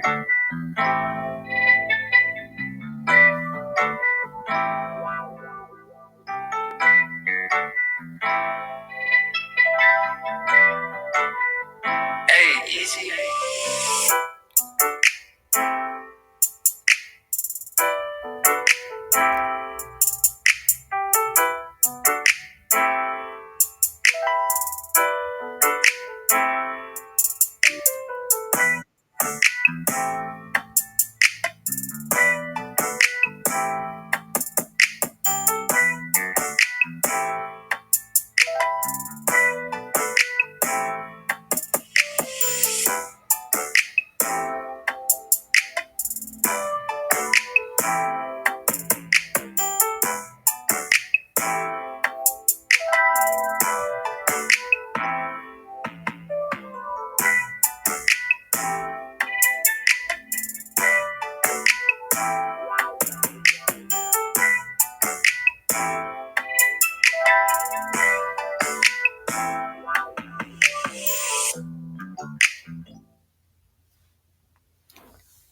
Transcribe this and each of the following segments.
Hey, easy.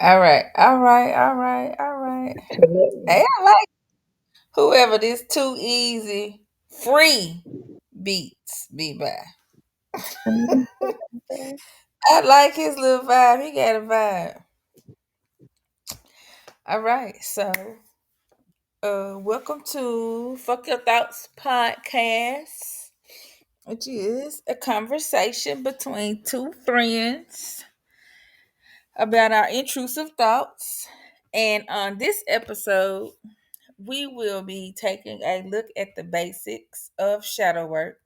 All right, all right, all right, all right. Hey, I like whoever this too easy free beats be by. I like his little vibe. He got a vibe. All right, so welcome to Fuck Your Thoughts podcast, which is a conversation between two friends about our intrusive thoughts. And on this episode, we will be taking a look at the basics of shadow work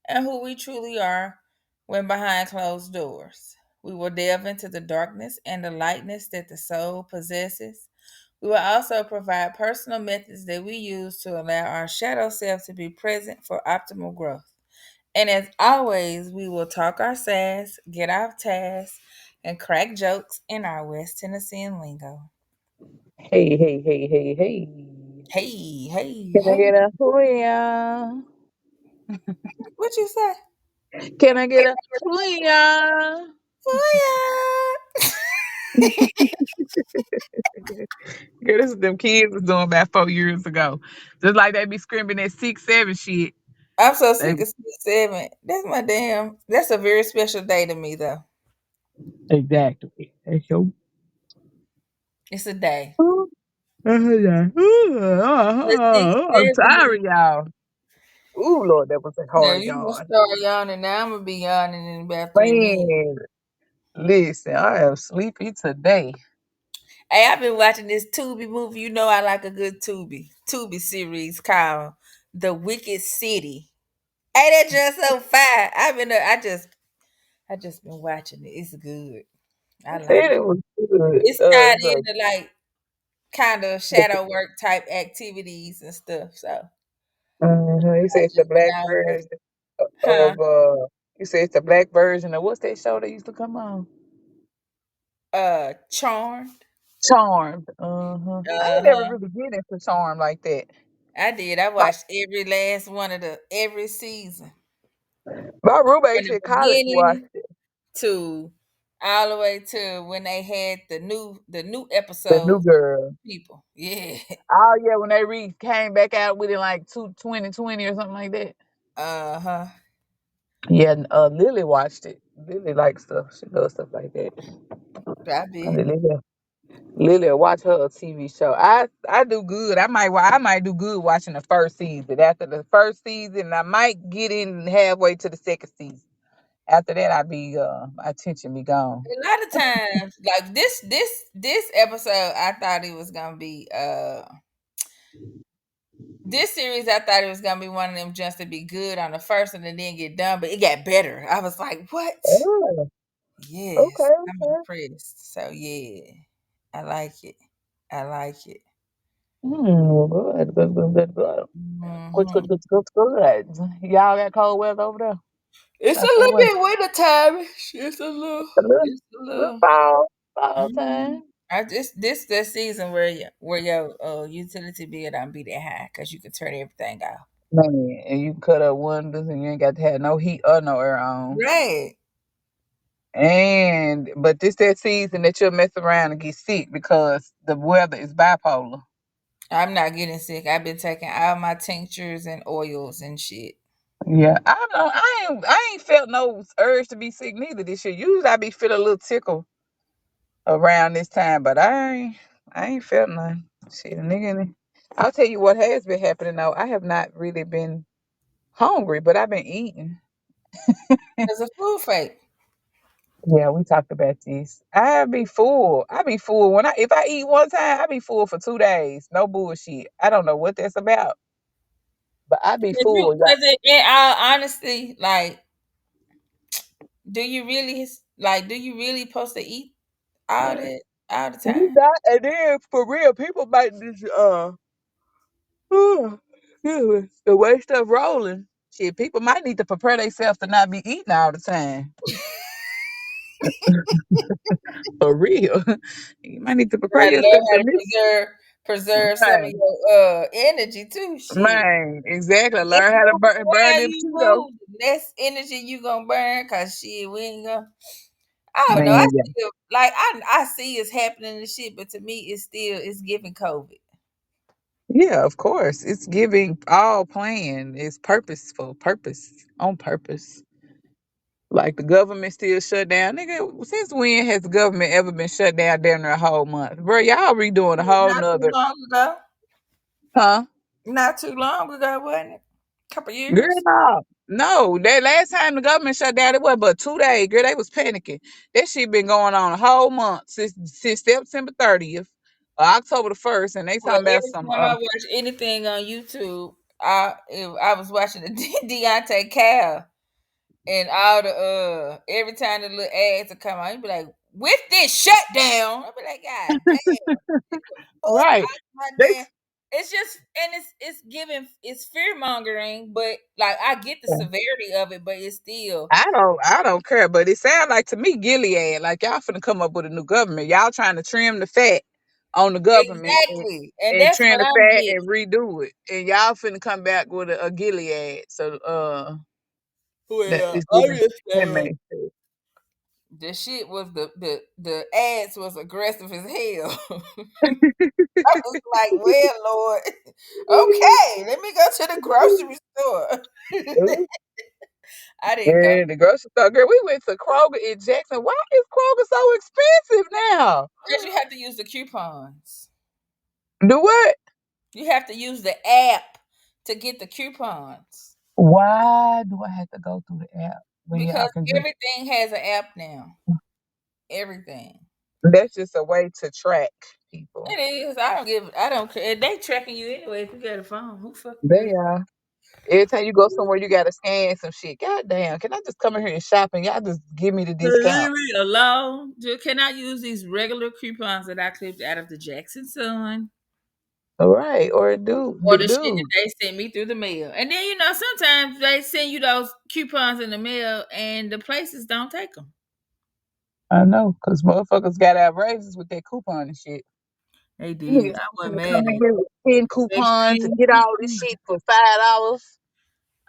and who we truly are when behind closed doors. We will delve into the darkness and the lightness that the soul possesses. We will also provide personal methods that we use to allow our shadow self to be present for optimal growth. And as always, we will talk our sass, get off task, and crack jokes in our West Tennessean lingo. Hey, hey, hey, hey, hey. Hey, hey, Can I hey. get a hooyah? What you say? Can I get a hooyah? Fire! Girl, this is them kids was doing about 4 years ago. Just like they be screaming that 6, 7 shit. I'm so They sick of 7. That's my damn. That's a very special day to me, though. exactly. That's your. It's a day. I'm But 6-7 sorry, y'all. Ooh, Lord, that was a now hard you gonna yawn. start yawning. Now I'm gonna be yawning in about 3 minutes. Man, listen, I am sleepy today. Hey, I've been watching this Tubi movie. You know I like a good Tubi series called The Wicked City. Hey, that just so fire. I just been watching it. It's good. I I like said it. it was good. It's tied So into like kind of shadow work type activities and stuff. So You say I it's the just been black out here. version Huh? of you say it's the black version of what's that show that used to come on? Charmed. Charmed. Uh-huh. I ain't never Uh-huh. really get into Charmed like that. I did. I My, watched every last one of the every season. my From roommates the in college watched beginning it. to all the way to when they had the new The new episodes girl. people. Yeah. Oh yeah, when they came back out with it like 2020 or something like that. Uh-huh. Yeah, Lily watched it. Lily likes stuff. She does stuff like that. I bet. Lily, Lily watch her TV show. I do good. I might do good watching the first season. After the first season, I might get in halfway to the second season. After that, my attention be gone. A lot of times, like this episode, I thought it was gonna be this series, I thought it was gonna be one of them just to be good on the first and then didn't get done, but it got better. I was like, what? Oh, Yes, okay, I'm okay. impressed. So yeah, I like it. I like it. Good, good, good, good, good. Good, good, Hmm. good, good, good. Y'all got cold weather over there? It's a How's the little weather? bit winter time. It's a little. It's a A little little. fall Hmm. time. I just this the season where your utility bill don't be that high because you can turn everything off. Man, and you cut up windows and you ain't got to have no heat or no air on. Right. And but this that season that you'll mess around and get sick because the weather is bipolar. I'm not getting sick. I've been taking all my tinctures and oils and shit. Yeah, I don't. I ain't felt no urge to be sick neither this year. Usually I be feeling a little tickle around this time, but I ain't felt none. Shit, a nigga. I'll tell you what has been happening though. I have not really been hungry, but I've been eating. It's a food fake. Yeah, we talked about this. I be full. I be full when I if I eat one time, I be full for 2 days. No bullshit. I don't know what that's about, but I be full. Yeah. Cause in all honesty, like, do you really supposed to eat all that all the We time? got, and then for real, people might just excuse me, the way stuff rolling. Shit, people might need to prepare themselves to not be eating all the time. For real, you might need to You prepare gotta learn yourself how to to miss. preserve some of Man, your energy too. Shit. man, exactly. If Learn you how to move burn around, them you Cheetos. move, the less energy you gonna burn. Cause shit, we ain't gonna. I don't know. I Man, yeah. still like I see it's happening and shit, but to me, it's giving COVID. Yeah, of course. It's giving all plan. It's purposeful, purpose, on purpose. Like the government still shut down. Nigga, since when has the government ever been shut down damn near a whole month? Bro, y'all redoing a whole Not too nother, long ago. huh? Not too long ago, wasn't it? Couple Girl, years. no. No, that last time the government shut down, it was but 2 days. Girl, they was panicking. That shit been going on a whole month since September 30th, October the 1st, and they Well, talking about every some time I watch anything on YouTube, if I was watching the Deontay Cal and all the every time the little ads would come on, you'd be like, with this shutdown, I'd be like, God damn, get the fuck right. out my They damn. It's just and it's giving it's fear mongering, but like I get the severity of it, but it's still I don't care, but it sounds like to me Gilead, like y'all finna come up with a new government. Y'all trying to trim the fat on the government exactly, and and that's trim what the I'm fat getting. and redo it. And y'all finna come back with a Gilead. So that Well, is I giving just that saying makes sense. the shit was the ads was aggressive as hell. I was like, well, Lord, okay, let me go to the grocery store. I didn't go Yeah, the grocery store. Girl, we went to Kroger in Jackson. Why is Kroger so expensive now? because you have to use the coupons. Do what? You have to use the app to get the coupons Why do I have to go through the app when y'all because can just everything has an app now. Everything. that's just a way to track It people. is. I don't give. I don't care. They tracking you anyway. If you got a phone, who fucking They cares? are. Every time you go somewhere, you gotta scan some shit. God damn, can I just come in here and shop and y'all just give me the Leave discount? me alone. Can I use these regular coupons that I clipped out of the Jackson Sun All right, or or the shit that dude. they sent me through the mail? And then sometimes they send you those coupons in the mail, and the places don't take them. I know, cause motherfuckers got outrageous with that coupon and shit. They Niggas did. I wasn't finna come mad in at here with 10 they coupons and sent get all this coupons. shit for $5.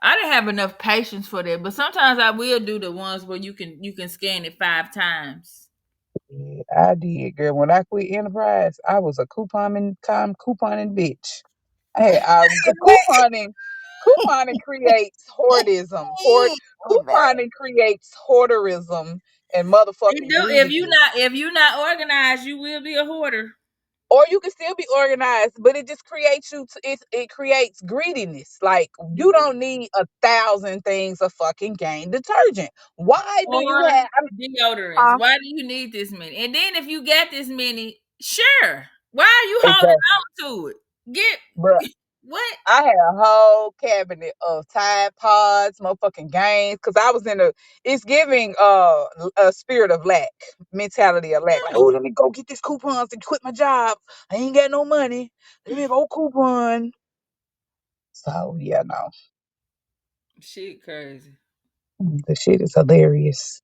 I didn't have enough patience for that, but sometimes I will do the ones where you can scan it 5 times. Yeah, I did, girl. When I quit Enterprise, I was a couponing bitch. Hey, couponing, couponing creates hoardism. Couponing creates hoarderism and It motherfucking do. If you greediness. not if you not organized, you will be a hoarder. Or you can still be organized, but it just creates it creates greediness. Like you don't need 1,000 things of fucking Gain detergent. Why do you Or have? deodorants. Huh? Why do you need this many? And then if you got this many, sure. Why are you holding Exactly, on to it? Get bro. what? I had a whole cabinet of Tide Pods, motherfucking Gains, because I was in a. It's giving a spirit of lack, mentality of lack. Like, oh, let me go get these coupons and quit my job. I ain't got no money. Let me go coupon. So yeah, no, Shit crazy. the shit is hilarious.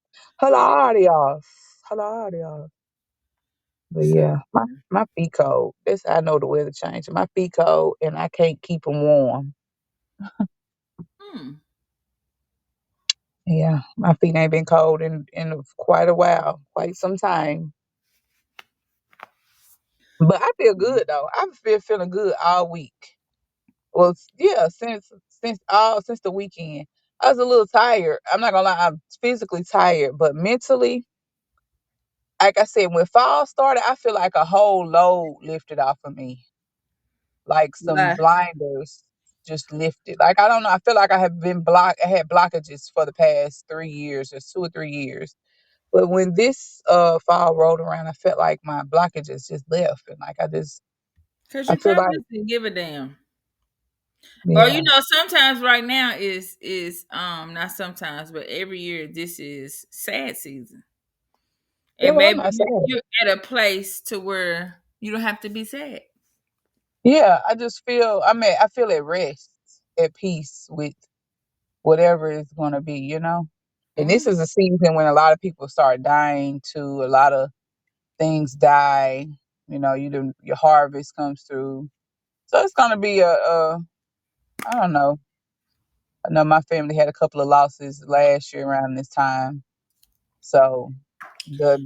It is Hilarious, hilarious. But so yeah, my feet cold. That's how I know the weather changing. My feet cold, and I can't keep them warm. hmm. Yeah, my feet ain't been cold in quite a while, quite some time. But I feel good though. I've been feeling good all week. Well, yeah, since the weekend. I was a little tired. I'm not gonna lie, I'm physically tired, but mentally, like I said, when fall started, I feel like a whole load lifted off of me. Like some Why? blinders just lifted. Like I don't know. I feel like I had blockages for the past 3 years or 2 or 3 years. But when this fall rolled around, I felt like my blockages just left, and like Cause I you feel probably like just didn't give a damn. Or yeah, sometimes right now is not sometimes, but every year this is sad season. yeah. And Well, I'm maybe not sad. you're at a place to where you don't have to be sad. Yeah, I just feel. I mean, I feel at rest, at peace with whatever it's gonna be. And this Mm, is a season when a lot of people start dying too. A lot of things die. Your harvest comes through. So it's gonna be I don't know. I know my family had a couple of losses last year around this time. So the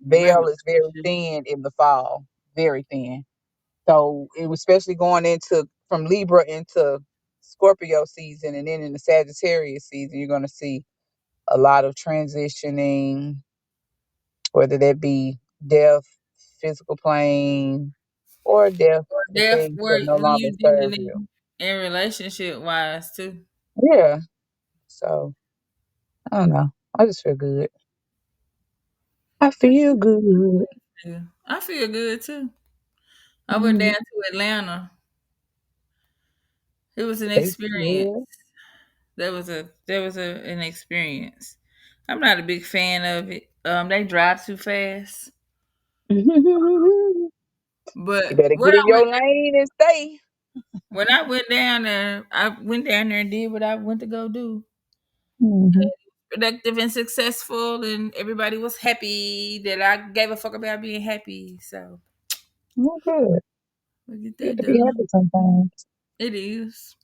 veil remember. is very thin in the fall, very thin. So it was especially going into from Libra into Scorpio season, and then in the Sagittarius season, you're gonna see a lot of transitioning, whether that be death, physical plane, or death for Death things where that no when longer you serve dealing you. in relationship wise too. Yeah. So I don't know. I just feel good. I feel good. Yeah. I feel good too. I went down Mm, to Atlanta. It was an taste experience. good. An experience. I'm not a big fan of it. They drive too fast. You But better get in your lane and stay. when I went down there, I went down there and did what I went to go do. Hmm. Productive and successful, and everybody was happy that I gave a fuck about being happy. So Oh, good. we'll get Good that to be happy done. sometimes. It is.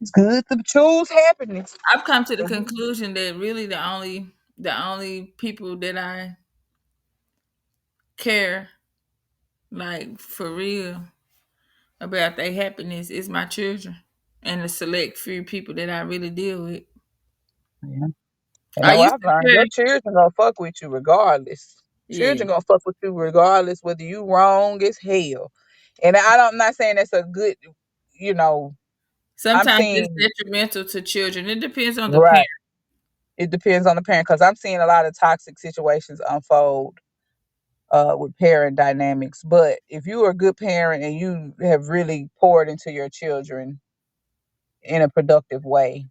It's good to choose happiness. I've come to the 'Cause conclusion that really the only people that I care like for real about their happiness is my children and the select few people that I really deal with. yeah. And I know what used I've to learned, care. your children gonna fuck with you regardless. Yeah. Children gonna fuck with you regardless whether you wrong as hell. And I'm not saying that's a good, you know, I'm Sometimes it's seeing detrimental to children. It depends on the right. parent. It depends on the parent because I'm seeing a lot of toxic situations unfold with parent dynamics. But if you are a good parent and you have really poured into your children in a productive way,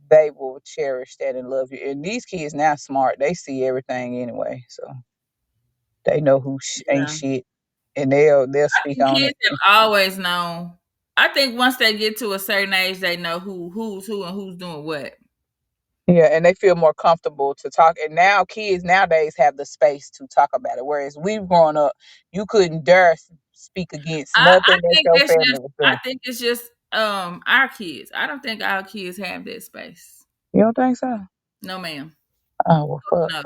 they will cherish that and love you. And these kids now smart; they see everything anyway, so they know who ain't Yeah. shit, and they'll I speak think on kids it. have always known. I think once they get to a certain age, they know who's who and who's doing what. Yeah, and they feel more comfortable to talk. And now kids nowadays have the space to talk about it. Whereas we've grown up, you couldn't dare speak against I nothing that think your that's family just was I doing. think it's just our kids. I don't think our kids have that space. You don't think so? No, ma'am. Oh well, fuck. No,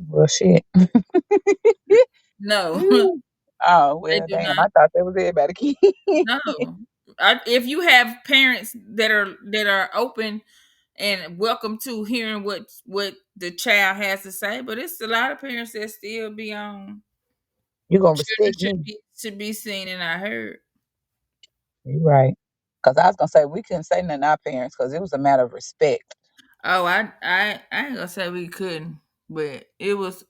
Well, shit. no, Oh they well, do damn. not. I thought that was everybody kid. No, if you have parents that are open and welcome to hearing what the child has to say, but it's a lot of parents that still be on You gonna children respect me? should be seen and I heard. You right. Cause I was gonna say we couldn't say nothing to our parents because it was a matter of respect. Oh, I ain't gonna say we couldn't, but it was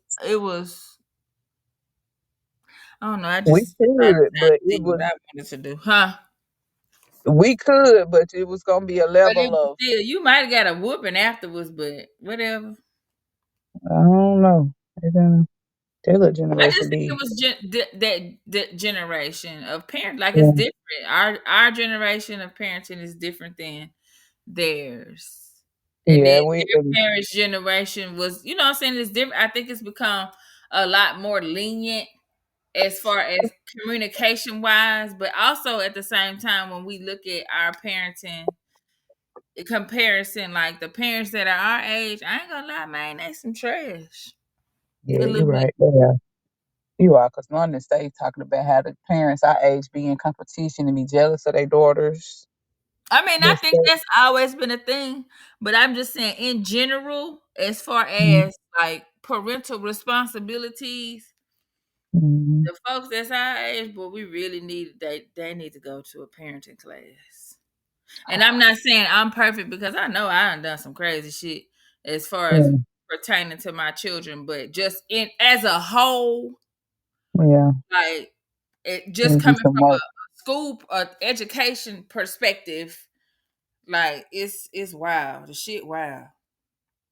I don't know. I We just tried could, to but it see what was I wanted to do, huh? we could, but it was gonna be a But it level was of still, you might have got a whooping afterwards, but whatever. I don't know. They're gonna their little I generation just think it be was that generation of parents. Like it's yeah, different. Our generation of parenting is different than theirs. And then yeah, we their parents' generation was, what I'm saying, it's different. I think it's become a lot more lenient as far as communication wise, but also at the same time when we look at our parenting, comparison, like the parents that are our age, I ain't gonna lie, man, they some trash. A Yeah, you're little bit. right. Yeah, you are. Because London State talking about how the parents our age be in competition and be jealous of their daughters. I mean, I That's think that. that's always been a thing, but I'm just saying in general, as far Mhm. as like parental responsibilities, Mhm. the folks that's our age, but we really need they need to go to a parenting class. And I'm not saying I'm perfect because I know I done some crazy shit as far as Yeah, pertaining to my children, but just in as a whole, yeah. like it just You do coming some from work. a school education perspective, like it's wild. The shit wild.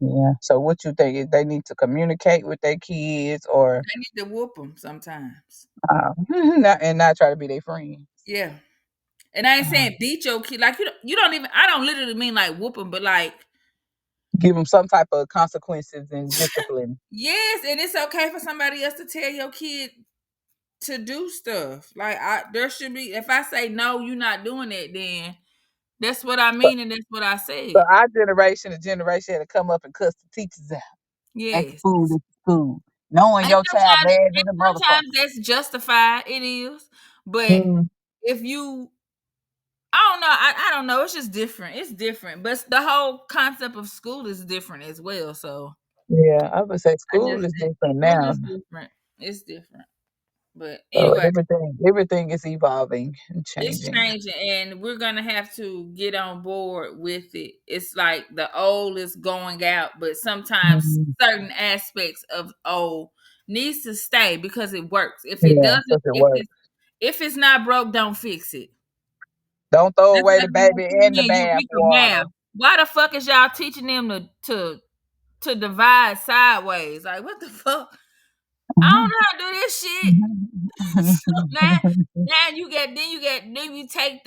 Yeah. So what you think? They need to communicate with their kids, or They need to whoop them sometimes. not try to be their friend. Yeah. And I ain't Uh, saying beat your kid. Like you don't even I don't literally mean like whoop them, but like give them some type of consequences and discipline. yes, and it's okay for somebody else to tell your kid to do stuff. Like there should be if I say no, you're not doing it, then that's what I So, mean and that's what I so said. our generation, the generation had to come up and cuss the teachers out, act the Yes. fool at school, knowing And your child bad than a motherfucker. sometimes that's justified. It is. But Mm, if you I don't know. I don't know. It's just different. It's different. But the whole concept of school is different as well. So yeah, I would say I school just is think different school now. is different. It's different. But So anyway, everything is evolving and it's changing. changing and we're gonna have to get on board with it. It's like the old is going out, but sometimes Mhm. certain aspects of old needs to stay because it works. If it Yeah, doesn't, because it works. if it's not broke, don't fix it. Don't throw That's away like the when baby you in teach the me bath Eureka water. math. Why the fuck is y'all teaching them to divide sideways? Like what the fuck? I don't know how to do this shit. So now then you take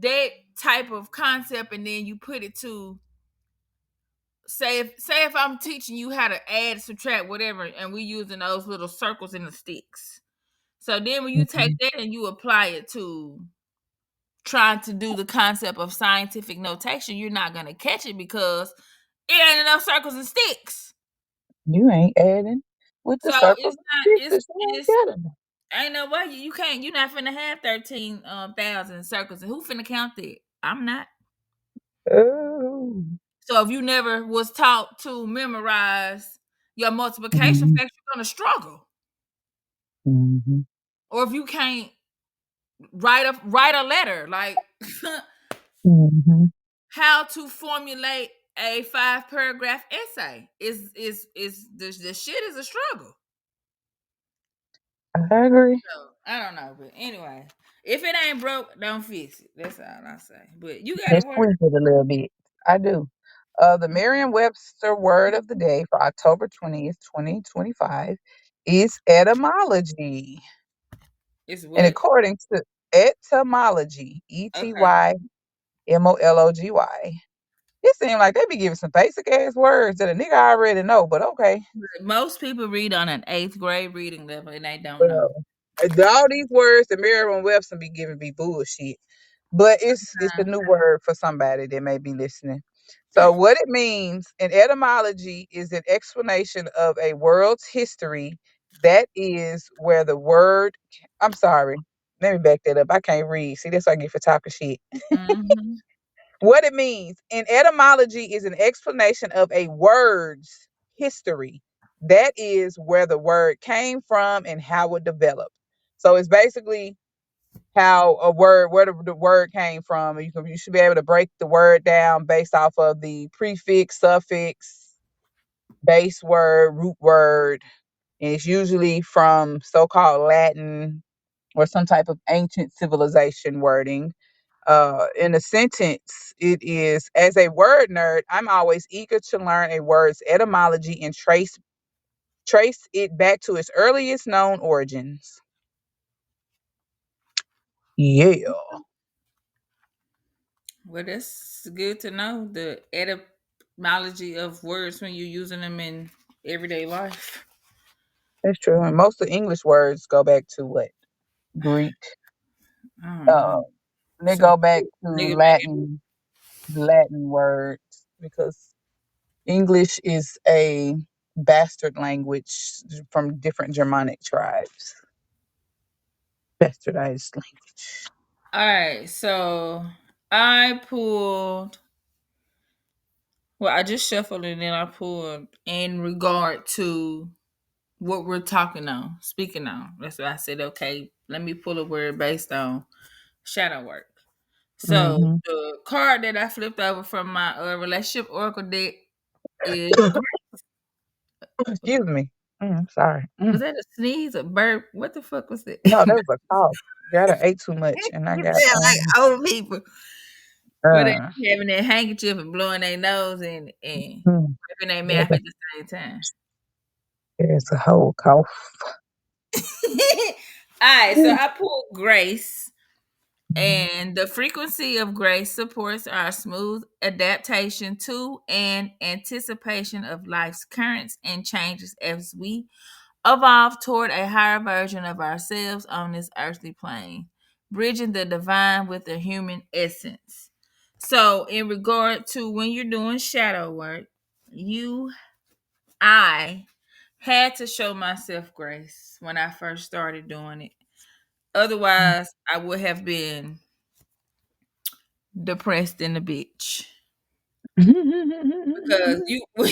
that type of concept and then you put it to say if I'm teaching you how to add, subtract, whatever, and we using those little circles and the sticks. So then when you take Mhm. that and you apply it to trying to do the concept of scientific notation, you're not gonna catch it because it ain't enough circles and sticks. You ain't adding with the So circles it's and not sticks. You ain't it's getting them. ain't no way you can't you're not finna have 13 thousand circles. And who finna count that? I'm not. Oh. So if you never was taught to memorize your multiplication Mhm. factor, you're gonna struggle. Mhm. Or if you can't write a letter, like Mhm. how to formulate a 5 paragraph essay is the shit is a struggle. I agree. So I don't know, but anyway, if it ain't broke, don't fix it. That's all I say. But you got a Just word. tweak it a little bit. I do. The Merriam-Webster word of the day for October 20th, 2025 is etymology. It's And what? according to etymology, Okay. Etymology, it seems like they be giving some basic ass words that a nigga already know, but okay. Most people read on an eighth grade reading level and they don't know. Well, all these words that Merriam-Webster be giving be bullshit. But it's a new word for somebody that may be listening. So what it means in etymology is an explanation of a world's history that is where the word I'm sorry. Let me back that up. I can't read. See, that's what I get for talking shit. Mm-hmm. What it means in etymology is an explanation of a word's history. That is where the word came from and how it developed. So it's basically how a word, where the word came from. You should be able to break the word down based off of the prefix, suffix, base word, root word. And it's usually from so-called Latin or some type of ancient civilization wording. In a sentence, it is as a word nerd, I'm always eager to learn a word's etymology and trace it back to its earliest known origins. Yeah, Well, that's good to know the etymology of words when you're using them in everyday life. that's true. And most of English words go back to what? Greek. I don't Uh, know. they Some go back to nigga Latin. Latin words because English is a bastard language from different Germanic tribes. Bastardized language. All right, so I pulled. Well, I just shuffled and then I pulled in regard to what we're talking on, speaking on. That's why I said, okay, let me pull a word based on shadow work. So Mm-hmm. the card that I flipped over from my relationship oracle deck is Excuse me. Sorry. was that a sneeze, a burp? What the fuck was that? No, that was a cough. Got to ate too much, and I You got sound like old people. Where they uh, be having that handkerchief and blowing their nose and mm, wiping their yeah, mouth at the same time. there's a whole cough. All right, so I pulled Grace, Mhm. and the frequency of grace supports our smooth adaptation to and anticipation of life's currents and changes as we evolve toward a higher version of ourselves on this earthly plane, bridging the divine with the human essence. So, in regard to when you're doing shadow work, you, I had to show myself grace when I first started doing it. Otherwise, I would have been depressed in the bitch. Because you when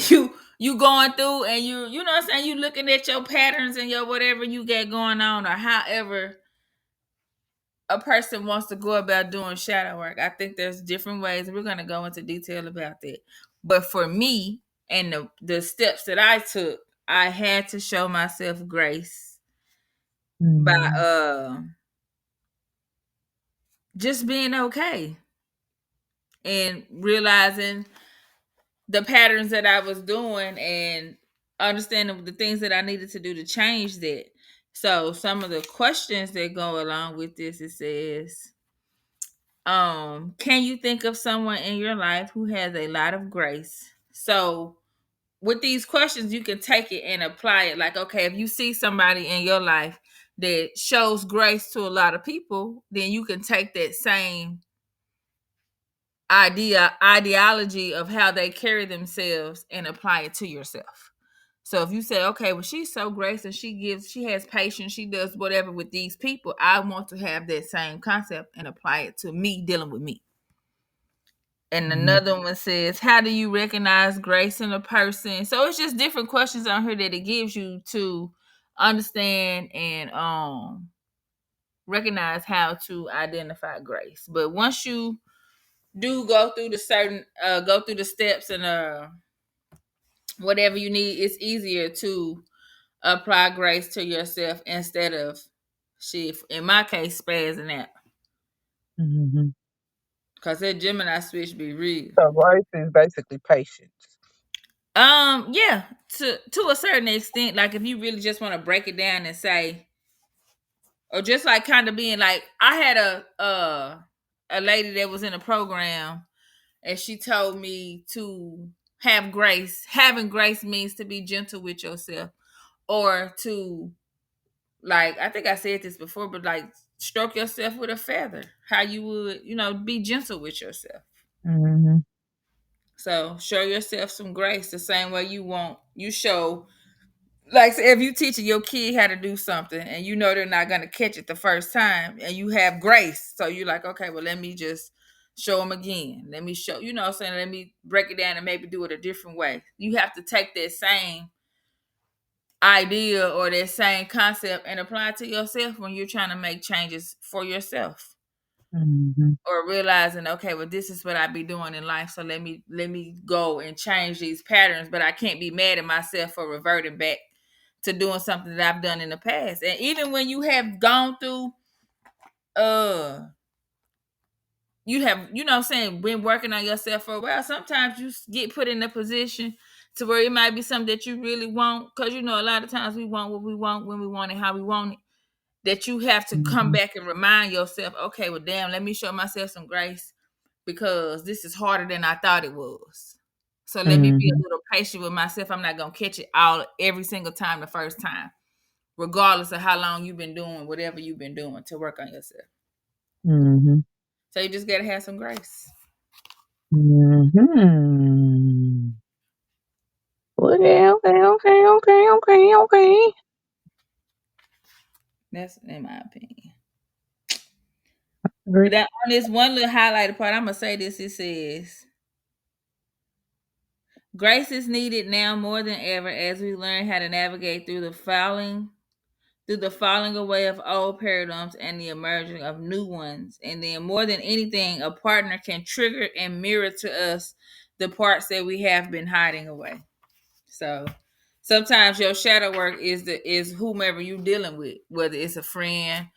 you going through and you know what I'm saying, you looking at your patterns and your whatever you got going on or however a person wants to go about doing shadow work. I think there's different ways. We're gonna go into detail about that. But for me and the steps that I took, I had to show myself grace by Mhm. just being okay and realizing the patterns that I was doing and understanding the things that I needed to do to change that. So some of the questions that go along with this, it says, can you think of someone in your life who has a lot of grace? So with these questions, you can take it and apply it. Like, okay, if you see somebody in your life that shows grace to a lot of people, then you can take that same ideology of how they carry themselves and apply it to yourself. So if you say, okay, well, she's so gracious, she has patience, she does whatever with these people, I want to have that same concept and apply it to me dealing with me. And Mhm. another one says, how do you recognize grace in a person? So it's just different questions on here that it gives you to understand and recognize how to identify grace. But once you do go through the steps and whatever you need, it's easier to apply grace to yourself instead of shit, in my case, spazzing out. Mhm. Cause that Gemini switch be real. So grace is basically patience. Yeah, to a certain extent, like if you really just want to break it down and say, or just like kind of being like, I had a lady that was in a program and she told me to have grace. Having grace means to be gentle with yourself or to, like, I think I said this before, but like stroke yourself with a feather. How you would, be gentle with yourself. Mhm. So show yourself some grace the same way you show, like, say if you teaching your kid how to do something and you know they're not gonna catch it the first time and you have grace. So you're like, okay, well, let me just show them again. Let me show, what I'm saying, let me break it down and maybe do it a different way. You have to take that same idea or that same concept and apply it to yourself when you're trying to make changes for yourself Mhm. or realizing, okay, well, this is what I be doing in life, so let me go and change these patterns, but I can't be mad at myself for reverting back to doing something that I've done in the past. And even when you have gone through uh you have, what I'm saying, been working on yourself for a while, sometimes you get put in a position to where it might be something that you really want, because a lot of times we want what we want when we want it, how we want it, that you have to come Mhm. back and remind yourself, okay, well, damn, let me show myself some grace because this is harder than I thought it was. So let me be a Mhm. little patient with myself. I'm not gonna catch it all every single time the first time, regardless of how long you've been doing whatever you've been doing to work on yourself. Mhm. So you just gotta have some grace. Mm-hmm. Okay, okay, okay, okay, okay, okay. That's in my opinion. Agree. That on this one little highlighted part, I'm gonna say this. It says, "Grace is needed now more than ever as we learn how to navigate through the falling away of old paradigms and the emerging of new ones. And then, more than anything, a partner can trigger and mirror to us the parts that we have been hiding away." So sometimes your shadow work is whomever you're dealing with, whether it's a friend,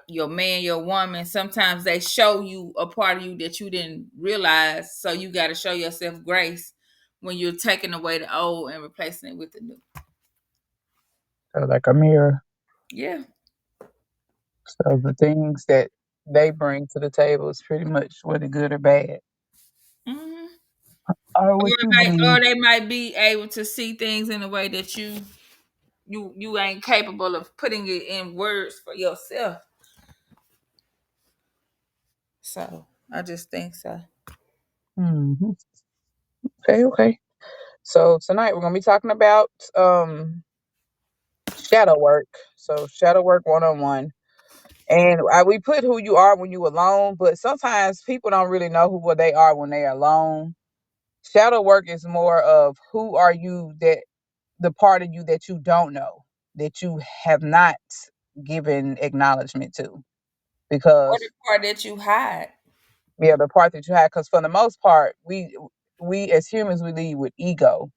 your man, your woman. Sometimes they show you a part of you that you didn't realize. So you got to show yourself grace when you're taking away the old and replacing it with the new. So like a mirror. Yeah. So the things that they bring to the table is pretty much whether good or bad. Hmm. Or what you believe. Or they might be able to see things in a way that you ain't capable of putting it in words for yourself. So I just think so. Hmm. Okay, okay. So tonight we're gonna be talking about shadow work. So shadow work 101. And we put who you are when you alone, but sometimes people don't really know who what they are when they are alone. Shadow work is more of who are you, that the part of you that you don't know, that you have not given acknowledgement to. Or the Because part that you hide. yeah, the part that you have, because for the most part, we as humans we lead with ego.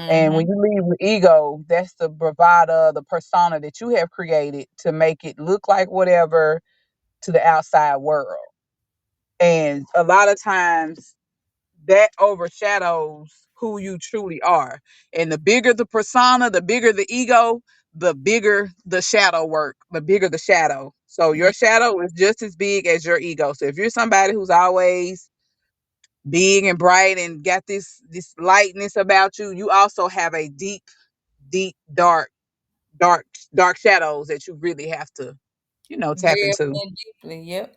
And when Hmm. you lead with ego, that's the bravado, the persona that you have created to make it look like whatever to the outside world. And a lot of times that overshadows who you truly are. And the bigger the persona, the bigger the ego, the bigger the shadow work, the bigger the shadow. So Yeah, your shadow is just as big as your ego. So if you're somebody who's always big and bright and got this lightness about you, you also have a deep dark dark shadows that you really have to, tap real into. and deeply. Yep.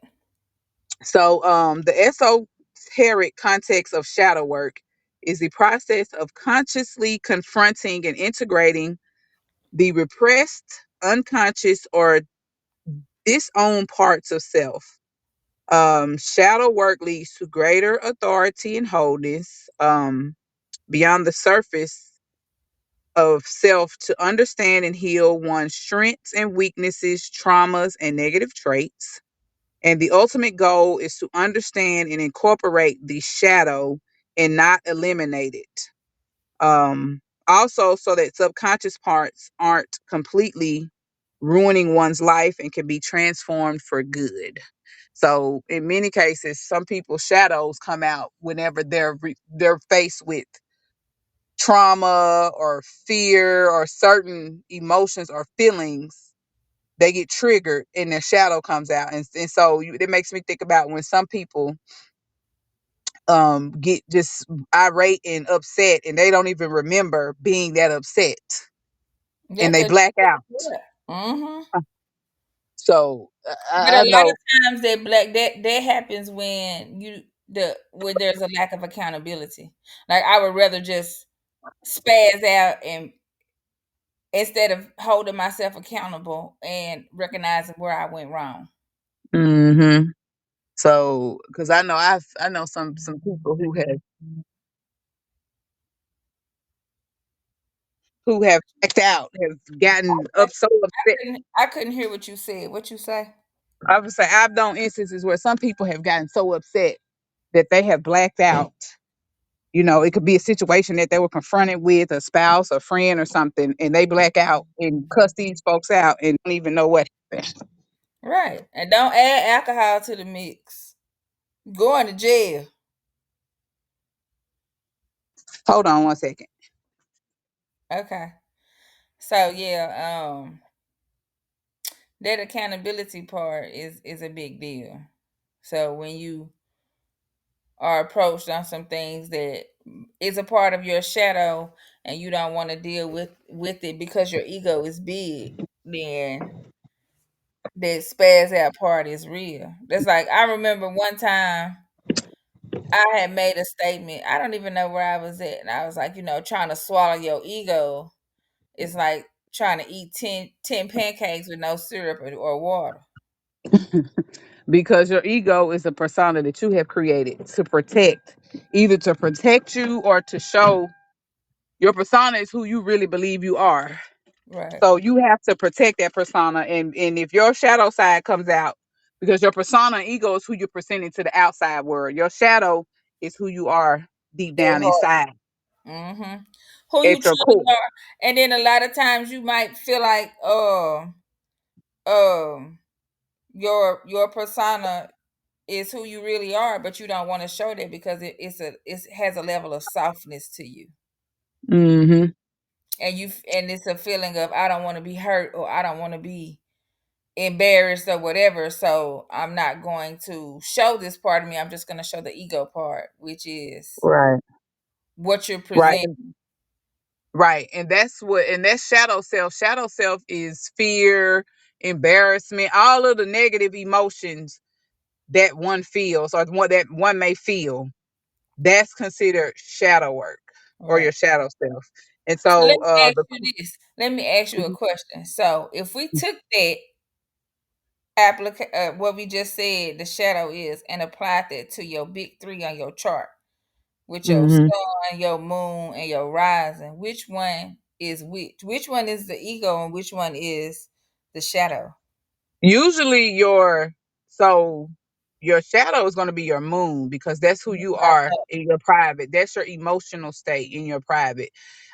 So, the esoteric context of shadow work is the process of consciously confronting and integrating the repressed, unconscious, or disowned parts of self. Shadow work leads to greater authority and wholeness beyond the surface of self to understand and heal one's strengths and weaknesses, traumas, and negative traits. And the ultimate goal is to understand and incorporate the shadow and not eliminate it. Also, so that subconscious parts aren't completely ruining one's life and can be transformed for good. So, in many cases, some people's shadows come out whenever they're faced with trauma or fear or certain emotions or feelings. They get triggered and their shadow comes out, and so it makes me think about when some people get just irate and upset and they don't even remember being that upset Yeah, and they cause black out. mm-hmm. So But I a lot know. of times that happens when when there's a lack of accountability. Like I would rather just spaz out and instead of holding myself accountable and recognizing where I went wrong. Hmm. So because I know some people who have blacked out, have gotten up so upset. I couldn't hear what you said. What you say? I would say I've known instances where some people have gotten so upset that they have blacked out. It could be a situation that they were confronted with a spouse, a friend, or something, and they black out and cuss these folks out and don't even know what happened. Right. And don't add alcohol to the mix. Going to jail. Hold on one second. Okay. So yeah, that accountability part is a big deal. So when you are approached on some things that is a part of your shadow and you don't want to deal with it because your ego is big, then that spaz out part is real. That's like I remember one time I had made a statement. I don't even know where I was at, and I was like, trying to swallow your ego is like trying to eat ten pancakes with no syrup or water. Because your ego is a persona that you have created to protect, either to protect you or to show your persona is who you really believe you are. Right. So you have to protect that persona, and if your shadow side comes out, because your persona and ego is who you're presenting to the outside world, your shadow is who you are deep At down heart. inside Mm-hmm. Who you at your truly core. are, and then a lot of times you might feel like, um, your persona is who you really are, but you don't want to show that because it has a level of softness to you, Hmm. and it's a feeling of I don't want to be hurt or I don't want to be embarrassed or whatever. So I'm not going to show this part of me. I'm just going to show the ego part, which is Right. what you're Right. presenting. Right. And that's what, and that's shadow self. Shadow self is fear, embarrassment, all of the negative emotions that one feels or one that one may feel. That's considered shadow work or Right. your shadow self. And So let so, me ask you this. Let me ask you a question. So if we took that what we just said, the shadow is, and applied that to your big three on your chart with your Mhm. sun, your moon, and your rising, which one is which? Which one is the ego and which one is the shadow? Usually so your shadow is going to be your moon because that's who you are in your private. That's your emotional state in your private.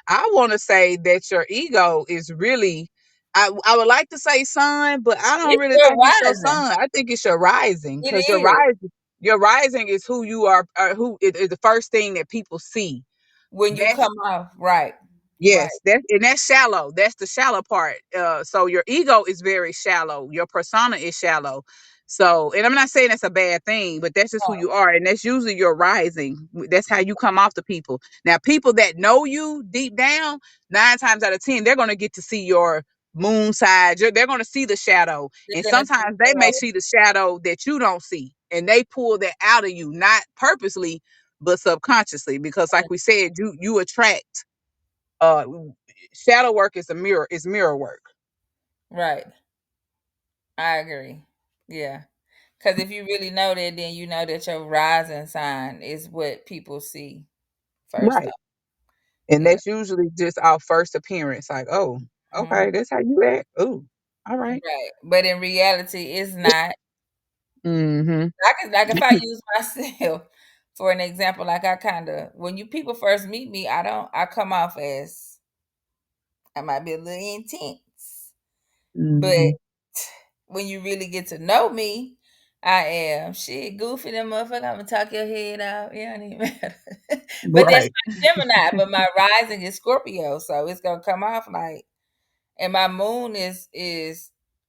I want to say that your ego is really I would like to say sun, but I don't It's really your think it's your rising. sun. I think it's your rising It because is your rising is who you are, who is the first thing that people see. when you That's come off. Right. Right. Yes, that's shallow. That's the shallow part. So your ego is very shallow. Your persona is shallow. So, and I'm not saying that's a bad thing, but that's just who you are, and that's usually your rising. That's how you come off to people. Now, people that know you deep down, 9 times out of 10, they're gonna get to see your moon side. They're gonna see the shadow, and They're gonna see sometimes they may your see the shadow that you don't see, and they pull that out of you, not purposely, but subconsciously, because, like we said, you attract uh shadow work is mirror work. right. I agree. Yeah. Because if you really know that, then you know that your rising sign is what people see first. Up. Right. And Yeah. that's usually just our first appearance. Like, oh, Mhm. okay, that's how you act. Oh, all right. Right. But in reality, it's not. Mm-hmm. Like if I use myself for an example, like I kind of when you people first meet me, I come off as I might be a little intense, but Mm-hmm. when you really get to know me, I am shit goofy that motherfucker. I'm gonna talk your head out. It don't even matter. But that's Right. my Gemini, but my rising is Scorpio, so it's gonna come off like, and my moon is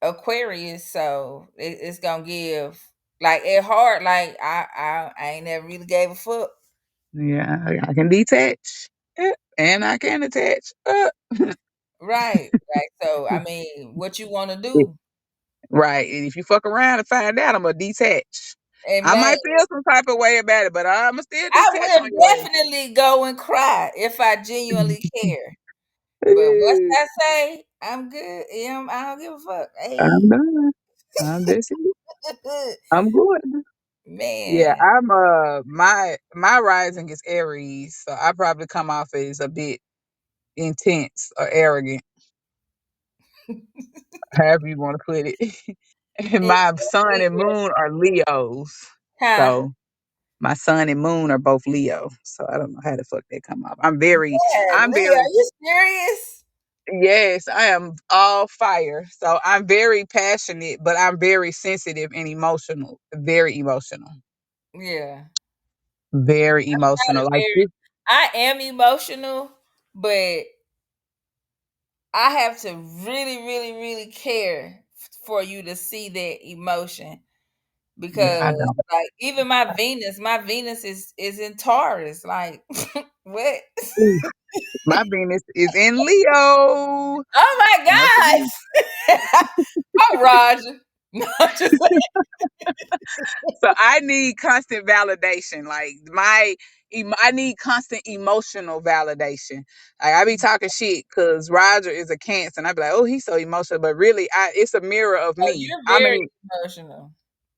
Aquarius, so it's gonna give like at heart, like I ain't never really gave a fuck. Yeah, I can detach. And I can attach. Right, right. So I mean, what you want to If- do? right. And if you fuck around and find out, I'm gonna detach. And I man, might feel some type of way about it, but I'ma still I detach on will your ass. definitely go and cry if I genuinely care. But once I say I'm good, I don't give a fuck. Hey, I'm done. That's it. I'm good. Yeah, man, I'm my rising is Aries, so I probably come off as a bit intense or arrogant, however you want to put it. And it, my sun and it, moon are Leos. huh? So my sun and moon are both Leo. So I don't know how the fuck they come off. I'm Golly, very are you serious? yes, I am all fire. So I'm very passionate, but I'm very sensitive and emotional. Very emotional. Yeah, Very not a emotional. Like very. this. I am emotional, but I have to really, really, really care for you to see that emotion Yeah, I because, don't. like, even my Venus is in Taurus. Like, what? My Venus is in Leo. Oh my Don't forget. gosh! Oh, Roger. No, I'm just So I need constant validation. Like I need constant emotional validation. Like I be talking shit because Roger is a Cancer, and I be like, oh, he's so emotional, but really, it's a mirror of oh, me. you're very emotional.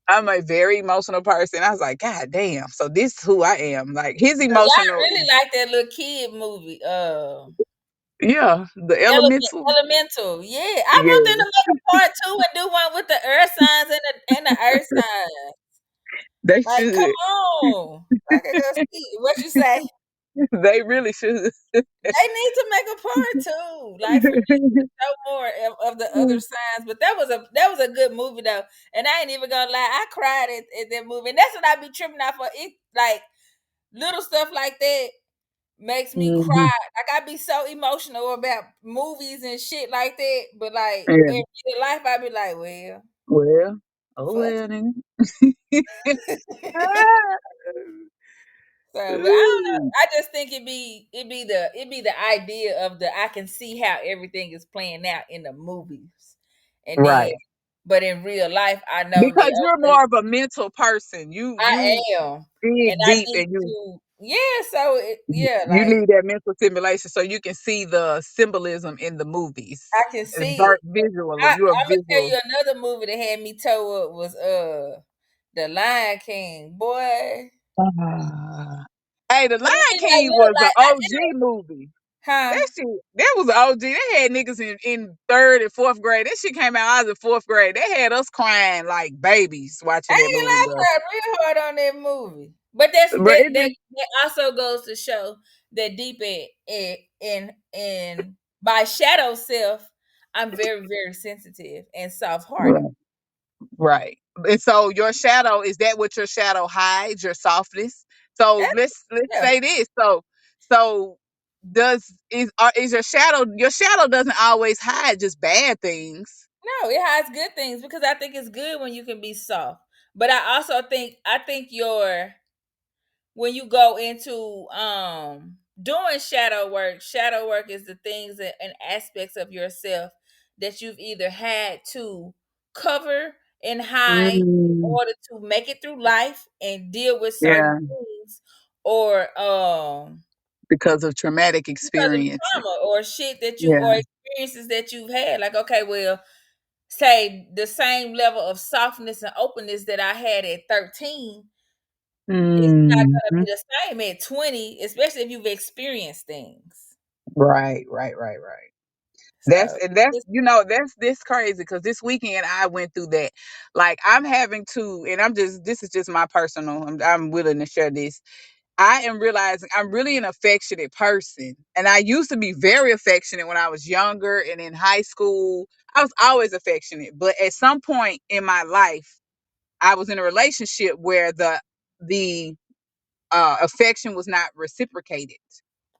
I'm a very emotional person. I was like, God damn. So this is who I am. Like his So y'all emotional, really like that little kid movie, yeah, the elemental, Elemental. Yeah, I want them to yeah, make a part two and do one with the earth signs and the earth signs. they Like, come should. on. I can go see it. What you say? They really should. They need to make a part two, like for real, to show more of the other signs. But that was a good movie though, and I ain't even gonna lie, I cried at that movie, and that's what I be tripping out for. It like little stuff like that makes me Mhm. cry. Like I be so emotional about movies and shit like that, but like Yeah. in real life, I be like, well, Well, oh fuck. well then. So, but I don't know. Ooh. I just think it be the idea of the I can see how everything is playing out in the movies, and then, Right. but in real life, I know that Because you're okay, more of a mental person. You I am, and dig I deep need and you to, yeah. So yeah, you like need that mental stimulation so you can see the symbolism in the movies. I can see it. Visually, I'm you're a gonna tell visual. you another movie that had me toe up was The Lion King. Boy, Ah. Hey, The I Lion mean, like King little, was an like I OG didn't, movie. huh? That was an OG. They had niggas in third and fourth grade. That shit came out. I was in fourth grade. They had us crying like babies I watching that ain't movie, gonna lie, I bro. cried real hard on that movie. But that's But that it that, just, that also goes to show that deep in my shadow self, I'm very, very sensitive and soft hearted. right, right. And so your shadow, is that what your shadow hides? Your softness. So That's let's yeah. say this. So is your shadow doesn't always hide just bad things. No, it has good things because I think it's good when you can be soft. But I think your when you go into doing shadow work is the things and aspects of yourself that you've either had to cover and hide in Mm, order to make it through life and deal with certain yeah, things, or because of traumatic because of experiences. trauma or shit that you or Yeah. experiences that you've had. Like, okay, well, say the same level of softness and openness that I had at 13, it's not gonna Hmm. be the same at 20, especially if you've experienced things. Right, right, right, right. So That's it's that's this crazy because this weekend I went through that. Like I'm having to, and this is just my personal. I'm willing to share this. I am realizing I'm really an affectionate person, and I used to be very affectionate when I was younger and in high school. I was always affectionate, but at some point in my life, I was in a relationship where the affection was not reciprocated.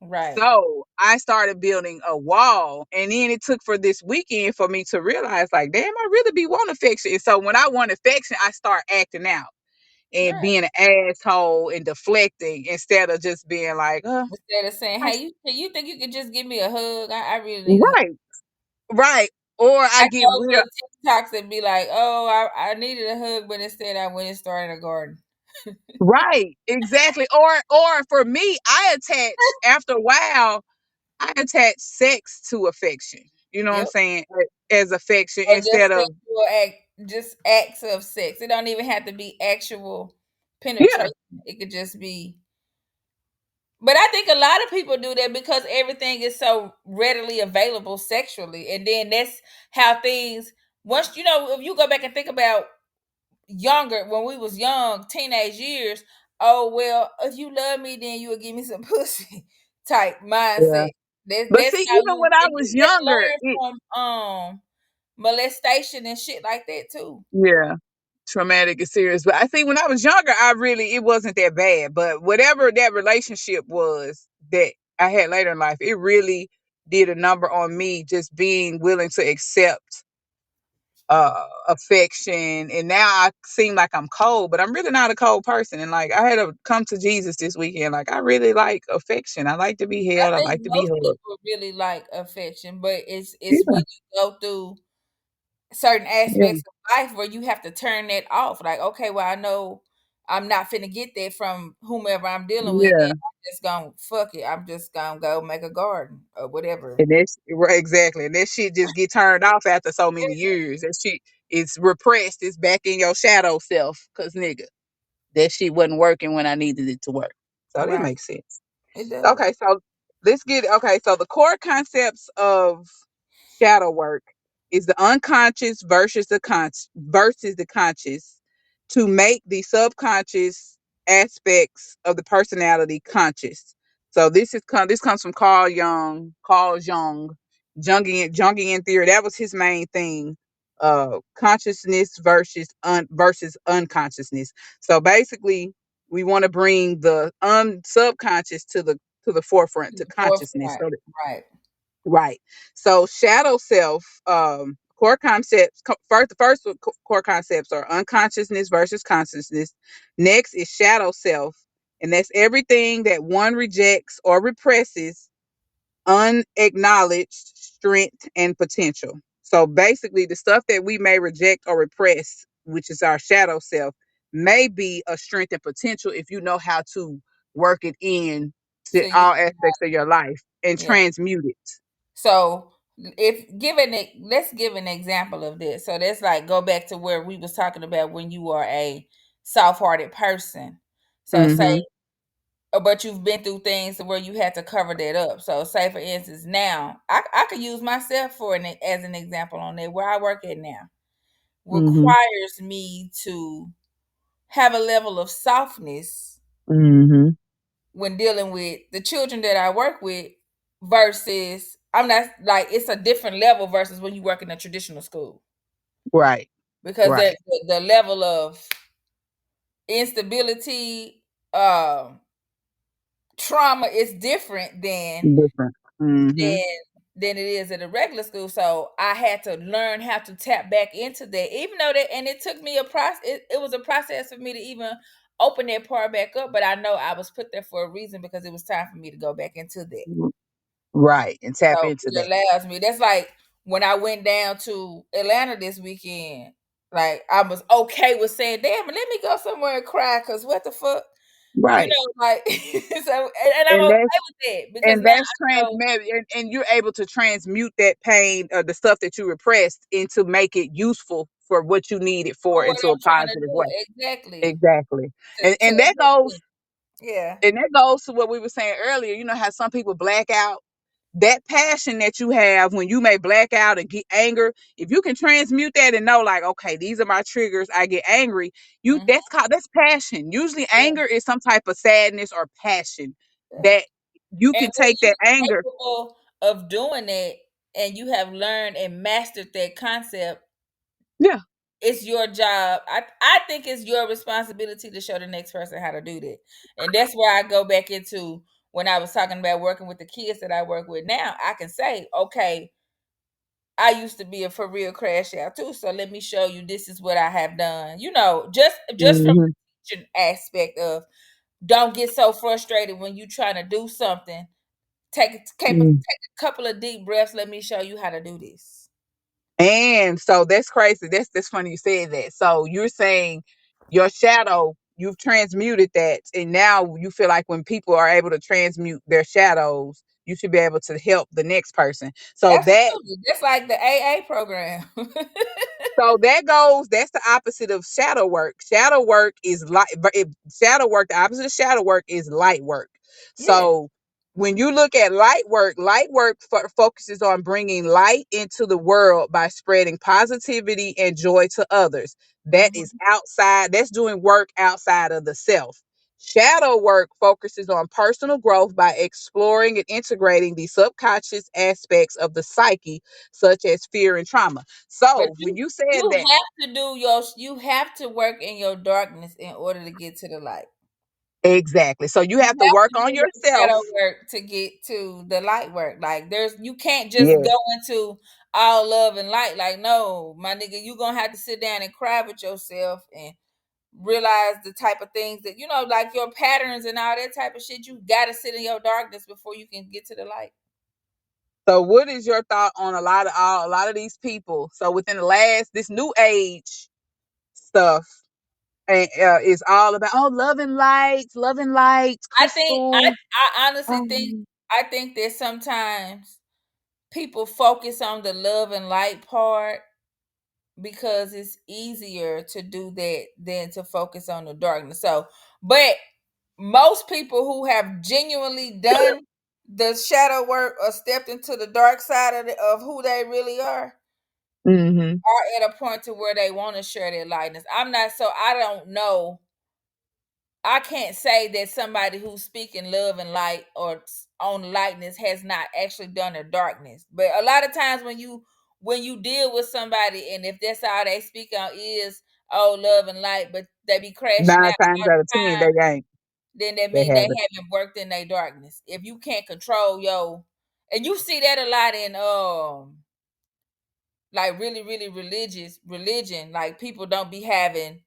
right, So I started building a wall. And then it took for this weekend for me to realize, like, damn, I really be want affection. And so when I want affection, I start acting out and right. being an asshole and deflecting instead of just being like, Instead of saying, I- "Hey, you think you could just give me a hug? I really need a hug." right, right. Or I I get know real, little TikToks that be like, "Oh, I needed a hug, but instead I went and started a garden." right, exactly. Or for me, I attach after a while, I attach sex to affection. You know what I'm Yep. saying? As affection Or just instead of, sexual just acts of sex. It don't even have to be actual yeah. penetration. It could just be. But I think a lot of people do that because everything is so readily available sexually, and then that's how things. Once if you go back and think about younger when we was young, teenage years. Oh well, if you love me, then you will give me some pussy type Yeah. mindset. But That's see, how even you when I and was that's younger, learned from molestation and shit like that too. yeah, traumatic and serious. But I think when I was younger, it wasn't that bad. But whatever that relationship was that I had later in life, it really did a number on me just being willing to accept affection. And now I seem like I'm cold, but I'm really not a cold person. And like I had to come to Jesus this weekend. Like I really like affection. I like to be I held. I think like to be most hugged. people really like affection, but it's when Yeah. you go through. certain Yeah. aspects of life where you have to turn that off. Like, okay, well, I know I'm not finna get that from whomever I'm dealing with, then Yeah. I'm just gonna fuck it. I'm just gonna go make a garden or whatever. And that's right, exactly. And that shit just get turned off after so many years. That shit is repressed. It's back in your shadow self. Cause nigga, that shit wasn't working when I needed it to work. So that Right. makes sense. It does. Okay, so let's get okay. So the core concepts of shadow work is the unconscious versus the conscious to make the subconscious aspects of the personality conscious. So this comes from Carl Jung, Jungian theory. That was his main thing. Consciousness versus unconsciousness. So basically, we want to bring the subconscious to the forefront To to the consciousness. forefront. Right. Right. So shadow self, core concepts. Core concepts are unconsciousness versus consciousness. Next is shadow self, and that's everything that one rejects or represses, unacknowledged strength and potential. So basically, the stuff that we may reject or repress, which is our shadow self, may be a strength and potential if you know how to work it in to So you, all aspects of your life and yeah. transmute it. So if given it, let's give an example of this. So that's like go back to where we was talking about when you are a soft-hearted person. So say, Mm-hmm. but you've been through things where you had to cover that up. So say for instance, now I could use myself as an example on that. Where I work at now Mm-hmm. requires me to have a level of softness Mm-hmm. when dealing with the children that I work with versus I'm not like it's a different level versus when you work in a traditional school Right. because Right. the level of instability, trauma is different Different. Mm-hmm. than than it is at a regular school. So I had to learn how to tap back into that, even though that, and it took me a process. It was a process for me to even open that part back up. But I know I was put there for a reason because it was time for me to go back into that. Right. And tap So into it that. allows me. That's like when I went down to Atlanta this weekend. Like I was okay with saying, "Damn, let me go somewhere and cry," because what the fuck, Right. like. So, and I'm And okay that's with that because and now that's I know and you're able to transmute that pain or the stuff that you repressed into make it useful for what you need it for for what into a I'm trying to positive way. do exactly Exactly. to yeah. And that goes to what we were saying earlier. You know how some people black out, that passion that you have when you may black out and get anger, if you can transmute that and know like, okay, these are my triggers, I get angry, you Mhm, that's passion. Usually yeah, anger is some type of sadness or passion yeah. that you And can when take you that anger. capable of doing it and you have learned and mastered that concept, Yeah. it's your job. I think it's your responsibility to show the next person how to do that. And that's where I go back into when I was talking about working with the kids that I work with now. I can say, okay, I used to be a for real crash out too. So let me show you this is what I have done. Just from Hmm. the teaching aspect of don't get so frustrated when you trying to do something. Take a couple of deep breaths. Let me show you how to do this. And so that's crazy. That's funny you said that. So you're saying your shadow, you've transmuted that, and now you feel like when people are able to transmute their shadows, you should be able to help the next person. Absolutely. Just like the AA program. So that's the opposite of shadow work. Shadow work is shadow work, the opposite of shadow work is light work. Yeah. So when you look at light work focuses on bringing light into the world by spreading positivity and joy to others. That is Mhm. outside, that's doing work outside of the self. Shadow work focuses on personal growth by exploring and integrating the subconscious aspects of the psyche, such as fear and trauma. But So when you said that, you have to work in your darkness in order to get to the light. exactly. So you You have to have work to on do the yourself. shadow work to get to the light work. Like you can't just Yeah. go into all love and light. Like, no, my nigga, you gonna have to sit down and cry with yourself and realize the type of things that like your patterns and all that type of shit. You gotta sit in your darkness before you can get to the light. So, what is your thought on a lot of these people? So, within the last this new age stuff, and is all about love and lights, crystal. I honestly think Um, I think that sometimes people focus on the love and light part because it's easier to do that than to focus on the darkness. So, but most people who have genuinely done the shadow work or stepped into the dark side of who they really mm-hmm. are at a point to where they want to share their lightness. I'm not, so I don't know. I can't say that somebody who's speaking love and light or on lightness has not actually done their darkness. But a lot of times when you deal with somebody and if that's all they speak on is love and light, but they be crashing Nine out times all out of the 10, time, they ain't. then that They mean they haven't. haven't worked in their darkness. If you can't control and you see that a lot in like really really religious religion, like people don't be having,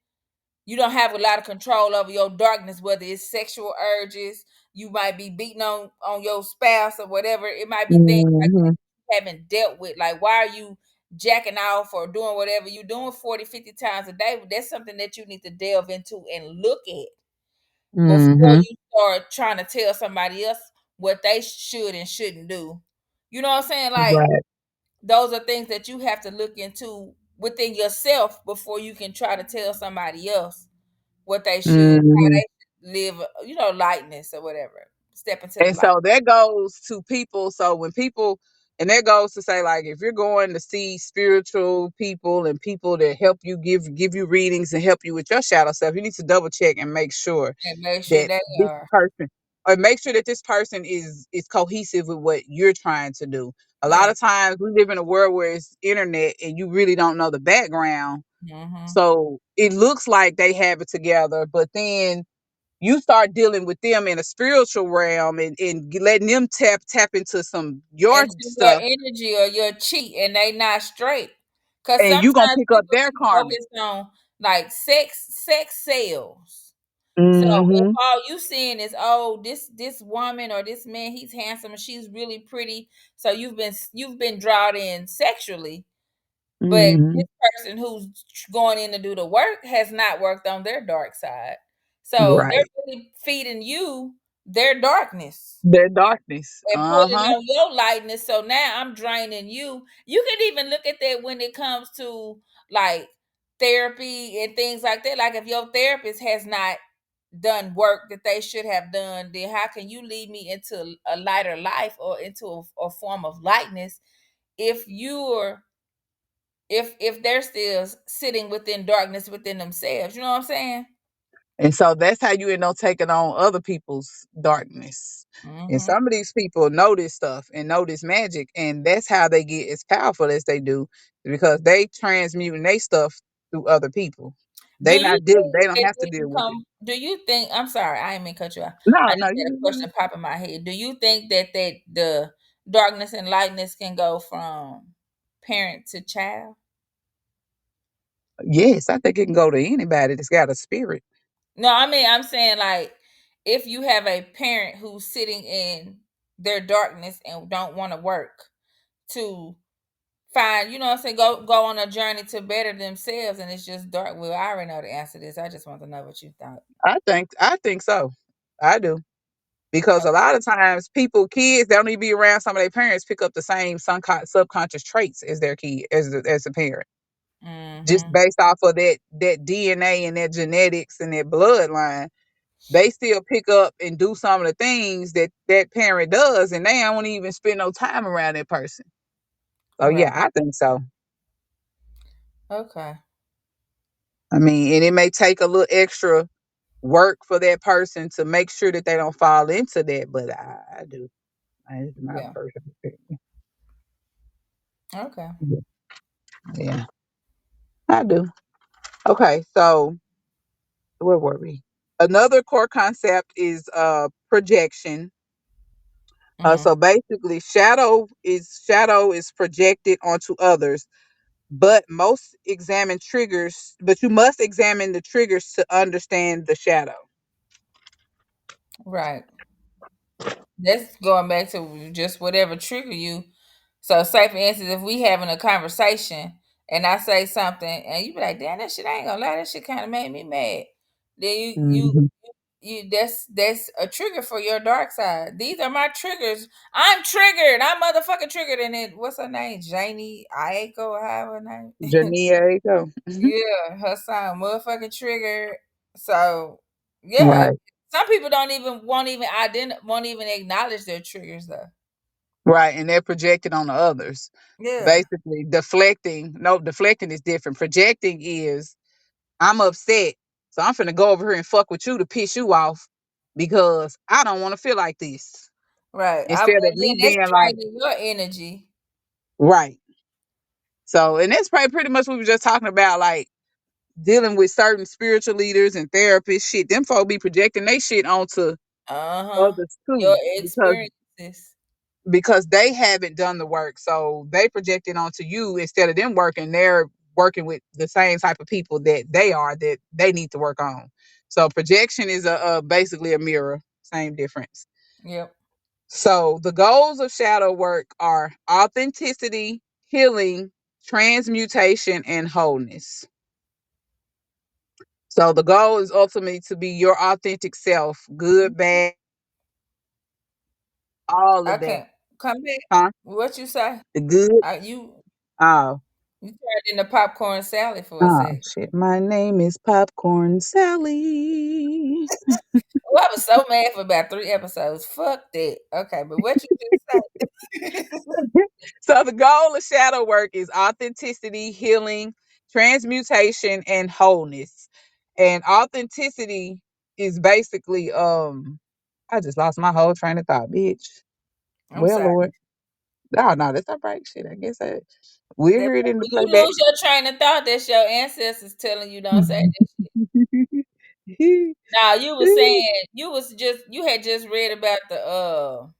you don't have a lot of control over your darkness, whether it's sexual urges, you might be beating on your spouse or whatever. It might be things like that Mm-hmm. you haven't dealt with. Like why are you jacking off or doing whatever you're doing 40, 50 times a day? That's something that you need to delve into and look at before Mm-hmm. you start trying to tell somebody else what they should and shouldn't do. You know what I'm saying? Like Right. those are things that you have to look into within yourself before you can try to tell somebody else what they should, how Mm-hmm. they should live, lightness or whatever. Step into the And light. so that goes to people. So when people, and that goes to say, like, if you're going to see spiritual people and people that help you give you readings and help you with your shadow self, you need to double check and make sure And make sure that they this are. person, or make sure that this person is cohesive with what you're trying to do. A lot Yeah. of times we live in a world where it's internet and you really don't know the background. Hmm. So it looks like they have it together, but then you start dealing with them in a spiritual realm and letting them tap into some your Into your stuff, energy or your cheat and they not straight. Cause and you gonna sometimes pick up people their too karmic. focused on like sex sales. So if Mm-hmm. all you seeing is this woman or this man, he's handsome and she's really pretty, so you've been drawn in sexually. But Mm-hmm. this person who's going in to do the work has not worked on their dark side. So they're Right. really feeding you their darkness Their darkness. and pulling Uh-huh. on your lightness. So now I'm draining you. You can even look at that when it comes to like therapy and things like that. Like if your therapist has not done work that they should have done, then how can you lead me into a lighter life or into a form of lightness if you're if they're still sitting within darkness within themselves? You know what I'm saying? And so that's how you end up taking on other people's darkness. And Mm-hmm. some of these people know this stuff and know this magic, and that's how they get as powerful as they do because they transmuting their stuff through other people. Do They you not dealing. think They don't that have to they deal can with it. come? Do you think? I'm sorry, I didn't mean to cut you off. No, I no, just had a question pop in my head. Do you think that the darkness and lightness can go from parent to child? yes, I think it can go to anybody that's got a spirit. No, I mean I'm saying like if you have a parent who's sitting in their darkness and don't want to work to find, you know what I'm saying, go on a journey to better themselves and it's just dark. Well, I already know the answer to this. I just want to know what you thought. I think so. I do. Because a lot of times kids, they don't even be around some of their parents pick up the same subconscious traits as their kid, as a parent. Just Mm-hmm. based off of that DNA and that genetics and that bloodline, they still pick up and do some of the things that that parent does, and they don't even spend no time around that person. So yeah, Right. I think so. Okay. I mean, and it may take a little extra work for that person to make sure that they don't fall into that, but I do. It's my Yeah. personal opinion. Okay. Yeah, yeah, I do. Okay, so where were we? Another core concept is projection. Mm-hmm. So basically, shadow is projected onto others, but you must examine the triggers to understand the shadow. Right. That's going back to just whatever trigger you. So, say for instance, if we having a conversation and I say something and you be like, "Damn, that shit I ain't gonna lie, that shit kind of made me mad." Then Hmm. that's a trigger for your dark side. These are my triggers. I'm triggered. I'm motherfucking triggered. And then what's her name? Janie Aiko, or however her name. Jania, there you go. Yeah, her son motherfucking triggered. So yeah, Right. some people don't even won't even acknowledge their triggers though. Right. And they're projected on the others. Yeah, Basically, deflecting. No, deflecting is different. Projecting is I'm upset. So I'm finna go over here and fuck with you to piss you off because I don't want to feel like this. right. Instead of And me then that's being like, draining your energy. right. So, and that's probably pretty much what we were just talking about, like dealing with certain spiritual leaders and therapists. Shit, them folk be projecting they shit onto Uh huh. others Your too, experiences. because they haven't done the work. So they project it onto you instead of them working. They're working with the same type of people that they are that they need to work on. So projection is a basically a mirror. Same difference. Yep. So the goals of shadow work are authenticity, healing, transmutation, and wholeness. So the goal is ultimately to be your authentic self, good, bad, all of that. Okay. Come back. Huh? What you say? The good. You Oh, you turned into popcorn salad for a oh sec. shit. My name is Popcorn Sally. Oh, I was so mad for about 3 episodes. Fuck that. Okay, but what you just say? So the goal of shadow work is authenticity, healing, transmutation, and wholeness. And authenticity is basically I just lost my whole train of thought, bitch. I'm Well, sorry. Lord. Oh no, that's all right. Shit. I guess we'll That, hear it in the when you playback. lose your train of thought, that's your ancestors telling you don't say that shit. Now you was saying you had just read about the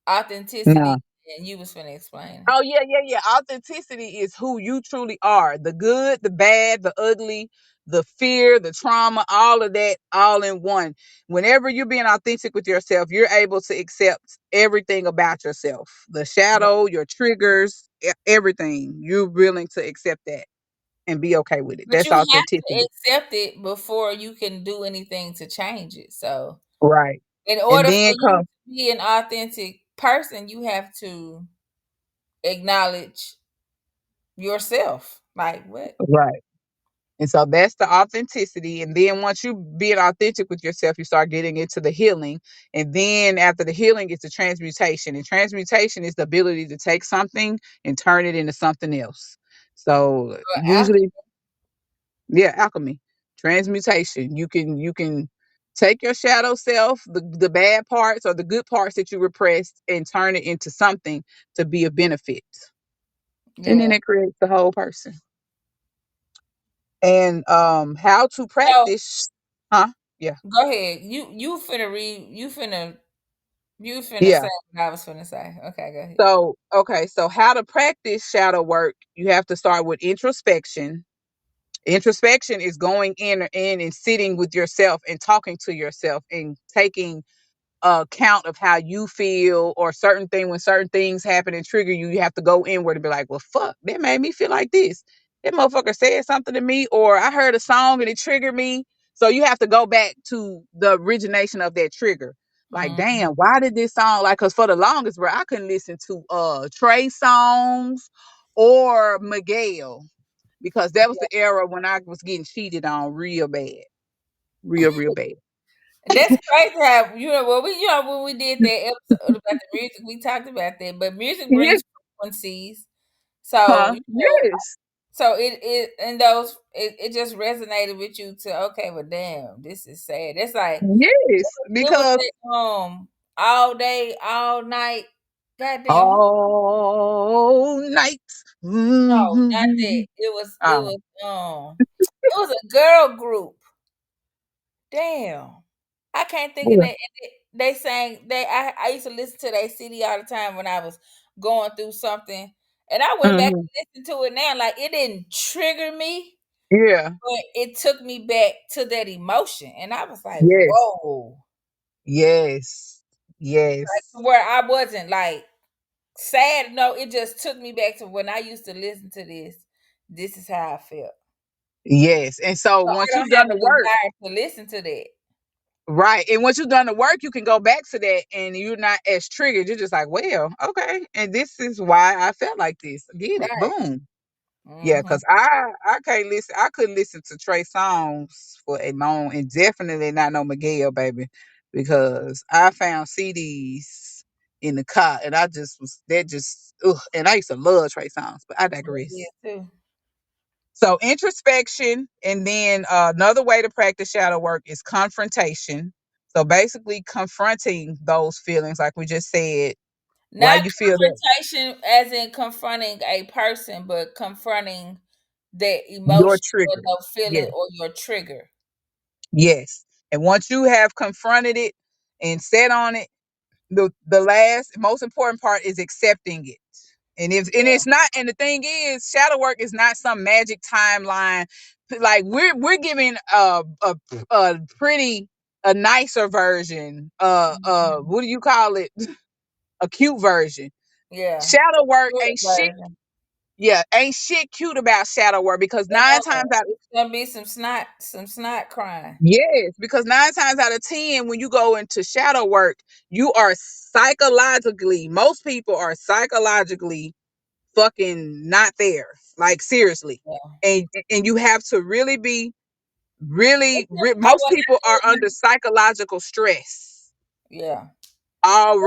authenticity No. and you was finna explain it. Oh yeah, yeah, yeah. Authenticity is who you truly are. The good, the bad, the ugly, the fear, the trauma, all of that, all in one. Whenever you're being authentic with yourself, you're able to accept everything about yourself. The But, shadow, your triggers, everything. You're willing to accept that and be okay with it. but That's you have to authenticity. accept it before you can do anything to change it. So Right. in And order for then you come to be an authentic person, you have to acknowledge yourself. Like what? right. And so that's the authenticity. And then once you being authentic with yourself, you start getting into the healing. And then after the healing, it's the transmutation. And transmutation is the ability to take something and turn it into something else. So After usually, yeah, alchemy, transmutation. You can take your shadow self, the bad parts or the good parts that you repressed, and turn it into something to be a benefit. And then yeah. it creates the whole person. And how to So practice, huh? Yeah. go ahead. You finna Yeah. say what I was finna say. Okay, go ahead. So, okay, so how to practice shadow work, you have to start with introspection. Introspection is going in and sitting with yourself and talking to yourself and taking account of how you feel or certain thing when certain things happen and trigger you, you have to go inward and be like, well, fuck, that made me feel like this. That motherfucker said something to me, or I heard a song and it triggered me. So you have to go back to the origination of that trigger. Like, Mhm. damn, why did this song like? Cause for the longest, bro, I couldn't listen to Trey songs or Miguel because that was the era when I was getting cheated on real bad, real bad. That's crazy how when we did that episode about the music, we talked about that. But music Yeah, brings frequencies, so huh? Yes, so it just resonated with you to okay, well, damn, this is sad. It's like yes, it was because that all day, all night. Goddamn, all night. no, not that. Mhm. Oh, It was a girl group. Damn. I can't think of yeah. that. They sang I used to listen to their CD all the time when I was going through something. And I went back Mhm. and listened to it now. Like it didn't trigger me, Yeah. but it took me back to that emotion. And I was like, Yes. whoa. Yes. Like Yes. where I wasn't like sad. No, it just took me back to when I used to listen to this. This is how I felt. Yes. And so So once I you've don't have done the a work, desire to listen to that. right. And once you've done the work, you can go back to that and you're not as triggered. You're just like, well, okay. And this is why I felt like this. Get it. Right. Boom. Yeah, Mm-hmm. because I can't listen. I couldn't listen to Trey songs for a long, and definitely not no Miguel, baby, because I found CDs in the car, and I just was that just ugh. And I used to love Trey songs, but I Yeah, digress. too. So introspection, and then another way to practice shadow work is confrontation. So basically, confronting those feelings, like we just said, why Not you feel that confrontation as in confronting a person, but confronting that you're emotion or triggered. the feeling Yes. or your trigger. Yes. And once you have confronted it and set on it, the last most important part is accepting it. And it's not, and the thing is, shadow work is not some magic timeline. Like we're giving a pretty a nicer version, Mhm. what do you call it? A cute version. Yeah. Shadow work Short ain't shit. version. Yeah, ain't shit cute about shadow work because It nine ain't. times out It's gonna be some snot crying. Yes, because nine times out of 10, when you go into shadow work, you are psychologically, most people are psychologically fucking not there. Like seriously. Yeah. And you have to really be I most people are under was psychological stress yeah.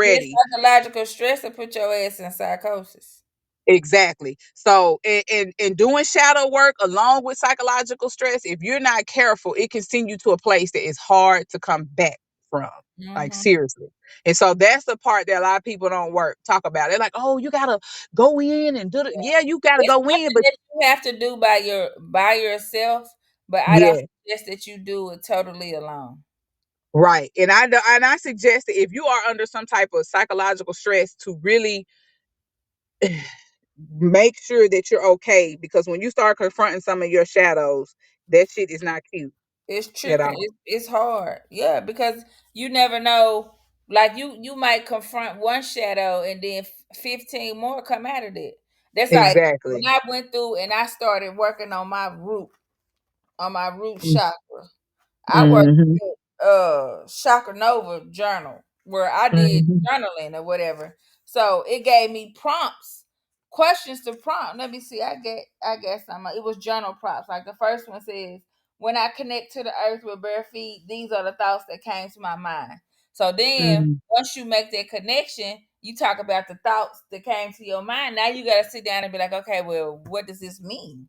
This already. psychological stress will put your ass in psychosis. Exactly. So, in doing shadow work along with psychological stress, if you're not careful, it can send you to a place that is hard to come back from. Like Mm-hmm. seriously. And so that's the part that a lot of people don't talk about. They're like, "Oh, you gotta go in and do the yeah, you gotta It's go in," something but that you have to do by yourself, but I don't yeah, suggest that you do it totally alone. right. And I suggest that if you are under some type of psychological stress, to really make sure that you're okay, because when you start confronting some of your shadows, that shit is not cute It's at triggering. all. It's hard. Yeah, because you never know. Like you might confront one shadow and then 15 more come out of it. That's like when Exactly. I went through and I started working on my root chakra. I worked Mhm. at Chakra Nova journal where I did Mhm. journaling or whatever. So it gave me prompts, questions to prompt. Let me see. I guess some it was journal prompts. Like the first one says, when I connect to the earth with bare feet, these are the thoughts that came to my mind. So then Mhm. once you make that connection, you talk about the thoughts that came to your mind. Now you gotta sit down and be like, okay, well, what does this mean?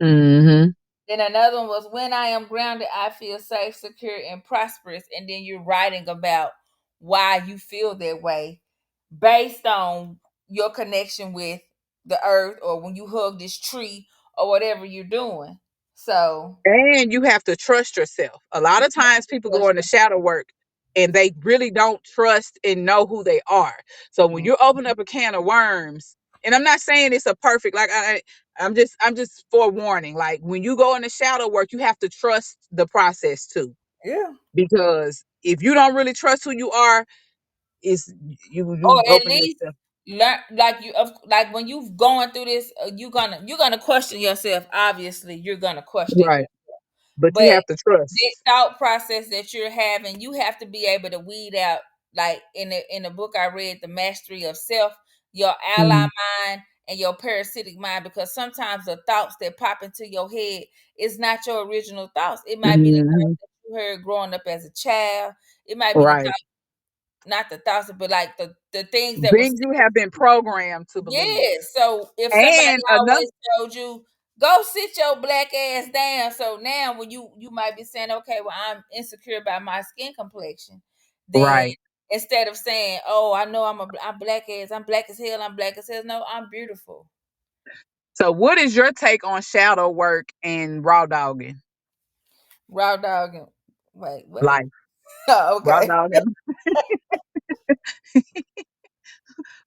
Mhm. Then another one was when I am grounded, I feel safe, secure, and prosperous. And then you're writing about why you feel that way based on your connection with the earth or when you hug this tree or whatever you're doing. So And you have to trust yourself. A lot you of have times to people go trust into shadow work and they really don't trust and know who they are. So when them. you open up a can of worms, and I'm not saying it's a perfect, like I'm just forewarning. Like when you go into shadow work, you have to trust the process too. Yeah. Because if you don't really trust who you are, is you Or at open least yourself. learn like when you're going through this, you're gonna question yourself. Obviously, you're gonna question Right. yourself. But you But have to that trust. thought process that you're having, you have to be able to weed out. Like in the book I read, The Mastery of Self, your ally Mm-hmm. mind and your parasitic mind, because sometimes the thoughts that pop into your head is not your original thoughts. It might be the Mm-hmm. thoughts that you heard growing up as a child. It might be the Right. thoughts, not the thoughts, but like the things that was Things you have been programmed to believe. yeah. So if somebody And another always told you, go sit your black ass down. So now when you might be saying, okay, well, I'm insecure about my skin complexion, then right. instead of saying, oh, I know I'm black as hell, I'm black as hell. No, I'm beautiful. So what is your take on shadow work and raw dogging Raw dog and wait, what? life? Oh, Raw okay. dogging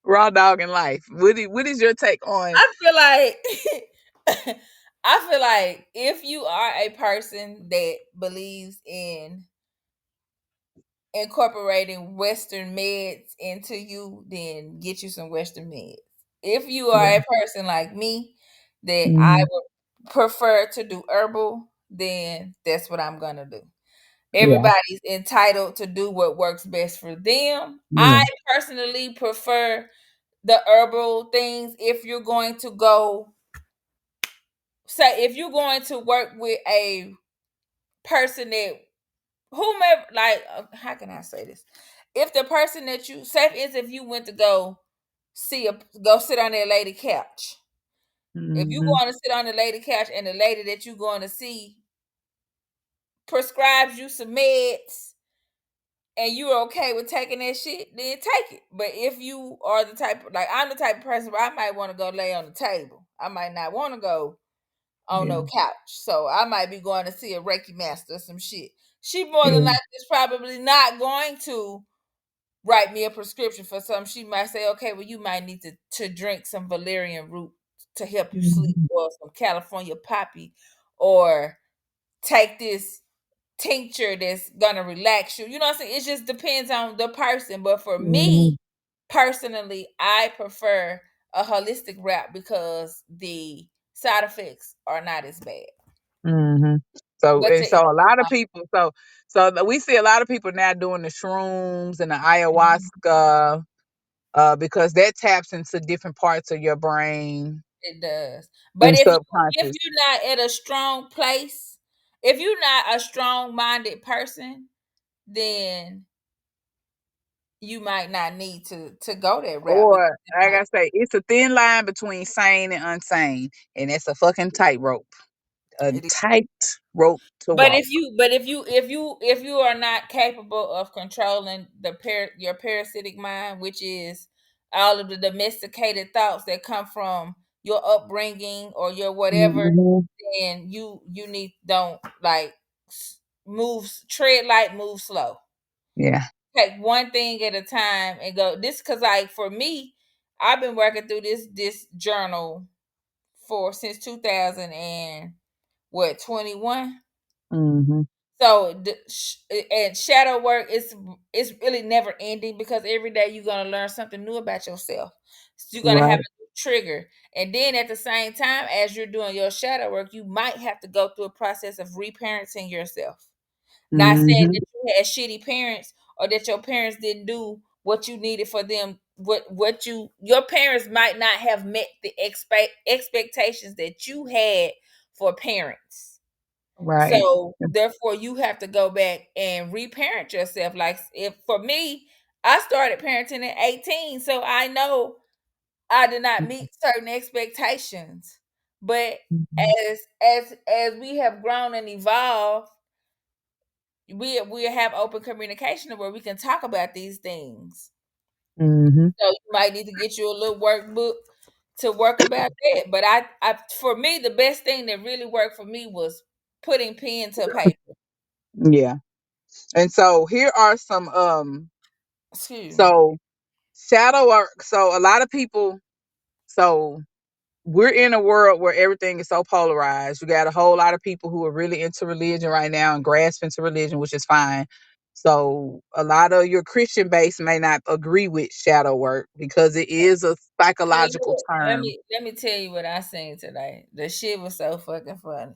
raw dogging life. What is your take on I feel like I feel like if you are a person that believes in incorporating Western meds into you, then get you some Western meds. If you are Yeah. a person like me that I Mhm. would prefer to do herbal, then that's what I'm gonna do. Yeah. Everybody's entitled to do what works best for them. I Yeah. personally prefer the herbal things if you're going to go say if you're going to work with a person that whomever like how can I say this? If the person that you say for instance, if you went to go sit on that lady couch. If you Mhm. going to sit on the lady couch and the lady that you going to see prescribes you some meds and you're okay with taking that shit, then take it. But if you are the type like I'm the type of person where I might want to go lay on the table. I might not want to go on Yeah. no couch. So I might be going to see a Reiki master or some shit. She more than Yeah. likely is probably not going to write me a prescription for something. She might say, okay, well, you might need to drink some valerian root to help you sleep, Mhm. or some California poppy, or take this tincture that's gonna relax you. You know what I'm saying? It just depends on the person. But for me Mhm. personally, I prefer a holistic wrap because the side effects are not as bad. Mhm. So But and to so a lot of people we see a lot of people now doing the shrooms and the ayahuasca because that taps into different parts of your brain it does. But and if subconscious. you're not at a strong place, if you're not a strong minded person, then you might not need to go that route because Or it like might I say, it's a thin line between sane and unsane, and it's a fucking tightrope. A it is. tight rope to But walk. if you are not capable of controlling your parasitic mind, which is all of the domesticated thoughts that come from your upbringing or your whatever, Mhm. then you need don't like move tread light, move slow. Yeah. Take one thing at a time and go. This because like for me, I've been working through this journal for since 2000 and what 21. Mhm. So and shadow work is really never ending because every day you're gonna learn something new about yourself. So you're gonna have Right. a new trigger, and then at the same time as you're doing your shadow work, you might have to go through a process of reparenting yourself. Not saying Mhm. that you had shitty parents or that your parents didn't do what you needed for them. What your parents might not have met the expectations that you had for parents. Right. So therefore, you have to go back and reparent yourself. Like if for me, I started parenting at 18, so I know I did not meet certain expectations. But Mhm. as we have grown and evolved, we have open communication where we can talk about these things. Mhm. So you might need to get you a little workbook to work about that. But I for me, the best thing that really worked for me was putting pen to paper. Yeah. And so here are some Excuse me. so shadow work. So a lot of people so we're in a world where everything is so polarized. You got a whole lot of people who are really into religion right now and grasping to religion, which is fine. So a lot of your Christian base may not agree with shadow work because it is a See, psychological look, let term. me let me tell you what I seen today. The shit was so fucking funny.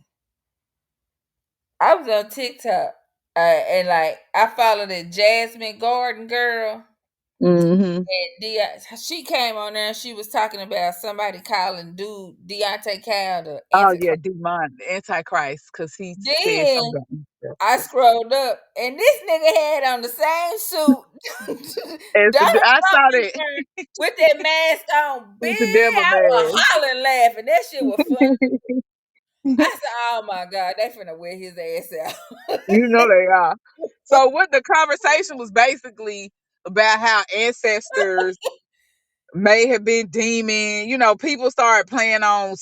I was on TikTok, and like I followed the Jasmine Garden girl, Hmm. and she came on there and she was talking about somebody calling dude Deontay Cal the Oh yeah, Antichrist. demon, the Antichrist, because he said Then something. I scrolled up, and this nigga had on the same suit Donald I Trump saw be that. wearing with that mask on. Bitch, It's a devil I was man. hollering laughing. That shit was funny. I said, "Oh my god, they finna wear his ass out." You know they are. So what the conversation was basically about how ancestors may have been demon. You know, people started playing on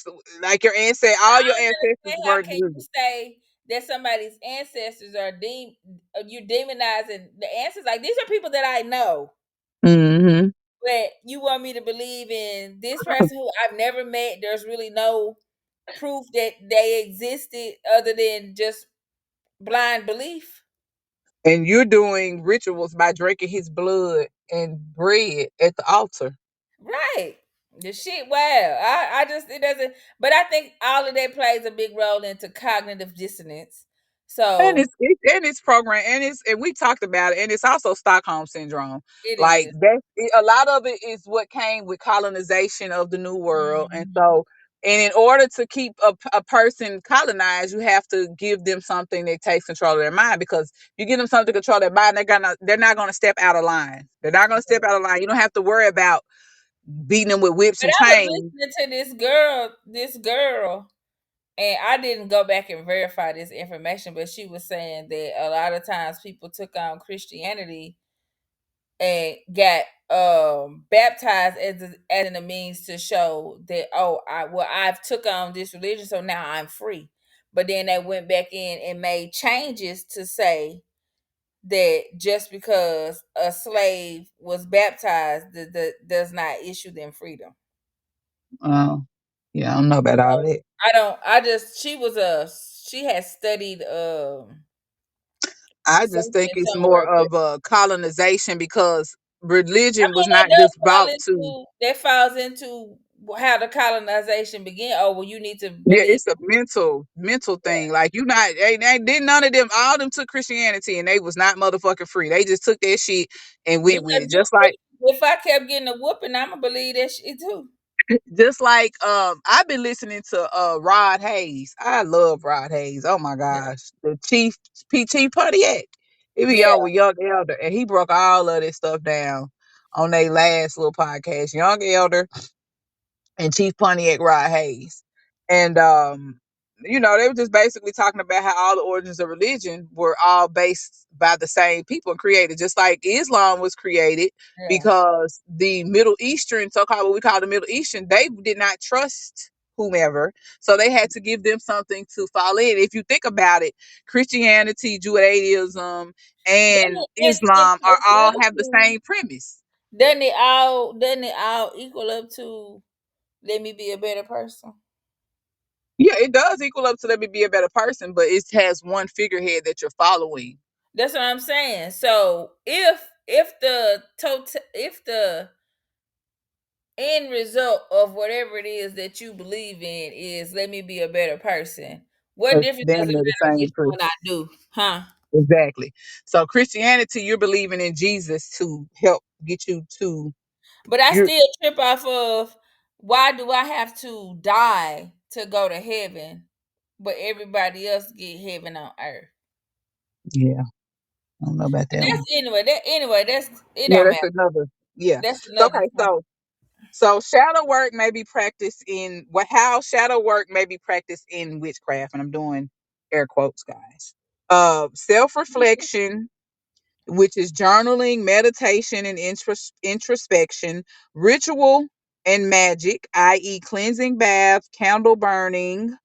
like your ancestors. Now, All I your don't ancestors understand how were can you good. say that somebody's ancestors are you demonizing the ancestors. Like these are people that I know, Hmm. but you want me to believe in this person who I've never met. There's really no proof that they existed other than just blind belief. And you're doing rituals by drinking his blood and bread at the altar. Right. The shit, wow. I just, it doesn't, but I think all of that plays a big role into cognitive dissonance. And So it's program, and we talked about it, and it's also Stockholm syndrome. it Like is. a lot of it is what came with colonization of the New World, and Mhm. so and in order to keep a person colonized, you have to give them something that takes control of their mind. Because you give them something to control their mind, they're not gonna step out of line. They're not gonna step out of line. You don't have to worry about beating them with whips But and I was chains. listening to this girl, and I didn't go back and verify this information, but she was saying that a lot of times people took on Christianity and got baptized as in a means to show that, oh, I've took on this religion, so now I'm free. But then they went back in and made changes to say that just because a slave was baptized, does not issue them freedom. Oh, yeah, I don't know about So all that. I don't. I just, she had studied I just think something it's more somewhere, but of a colonization because I religion was mean not just brought to. that falls into how the colonization began. Oh well, you need to Yeah, believe. it's a mental Yeah. thing. Like you not they did none of them. All them took Christianity and they was not motherfucking free. They just took that shit and went with Because it. Just like if I kept getting a whooping, I'ma believe that shit too. I've been listening to Rod Hayes. I love Rod Hayes. Oh my Yeah. gosh, the Chief Pontiac. He be Yeah. on with Young Elder, and he broke all of this stuff down on their last little podcast. Young Elder and Chief Pontiac Rod Hayes. And they were just basically talking about how all the origins of religion were all based by the same people and created, just like Islam was created Yeah. because the Middle Eastern, so-called what we call the Middle Eastern, they did not trust whomever. So they had to give them something to fall in. If you think about it, Christianity, Judaism, and In Islam are all have the totality, same premise. doesn't it all equal up to let me be a better person? Yeah, it does equal up to let me be a better person, but it has one figurehead that you're following. That's what I'm saying. So if the end result of whatever it is that you believe in is let me be a better person, what It's difference does damn it near the matter same which truth. one I do? Huh? Exactly. So Christianity, you're believing in Jesus to help get you to But I your still trip off of, why do I have to die to go to heaven, but everybody else get heaven on earth? yeah. I don't know about But that that's one. anyway. That's it. Yeah, Don't that's matter. another. Yeah. That's So another okay, time. so shadow work may be practiced in what how shadow work may be practiced in witchcraft, and I'm doing air quotes, guys. Self-reflection, which is journaling, meditation, and introspection, ritual and magic, i.e., cleansing bath, candle burning,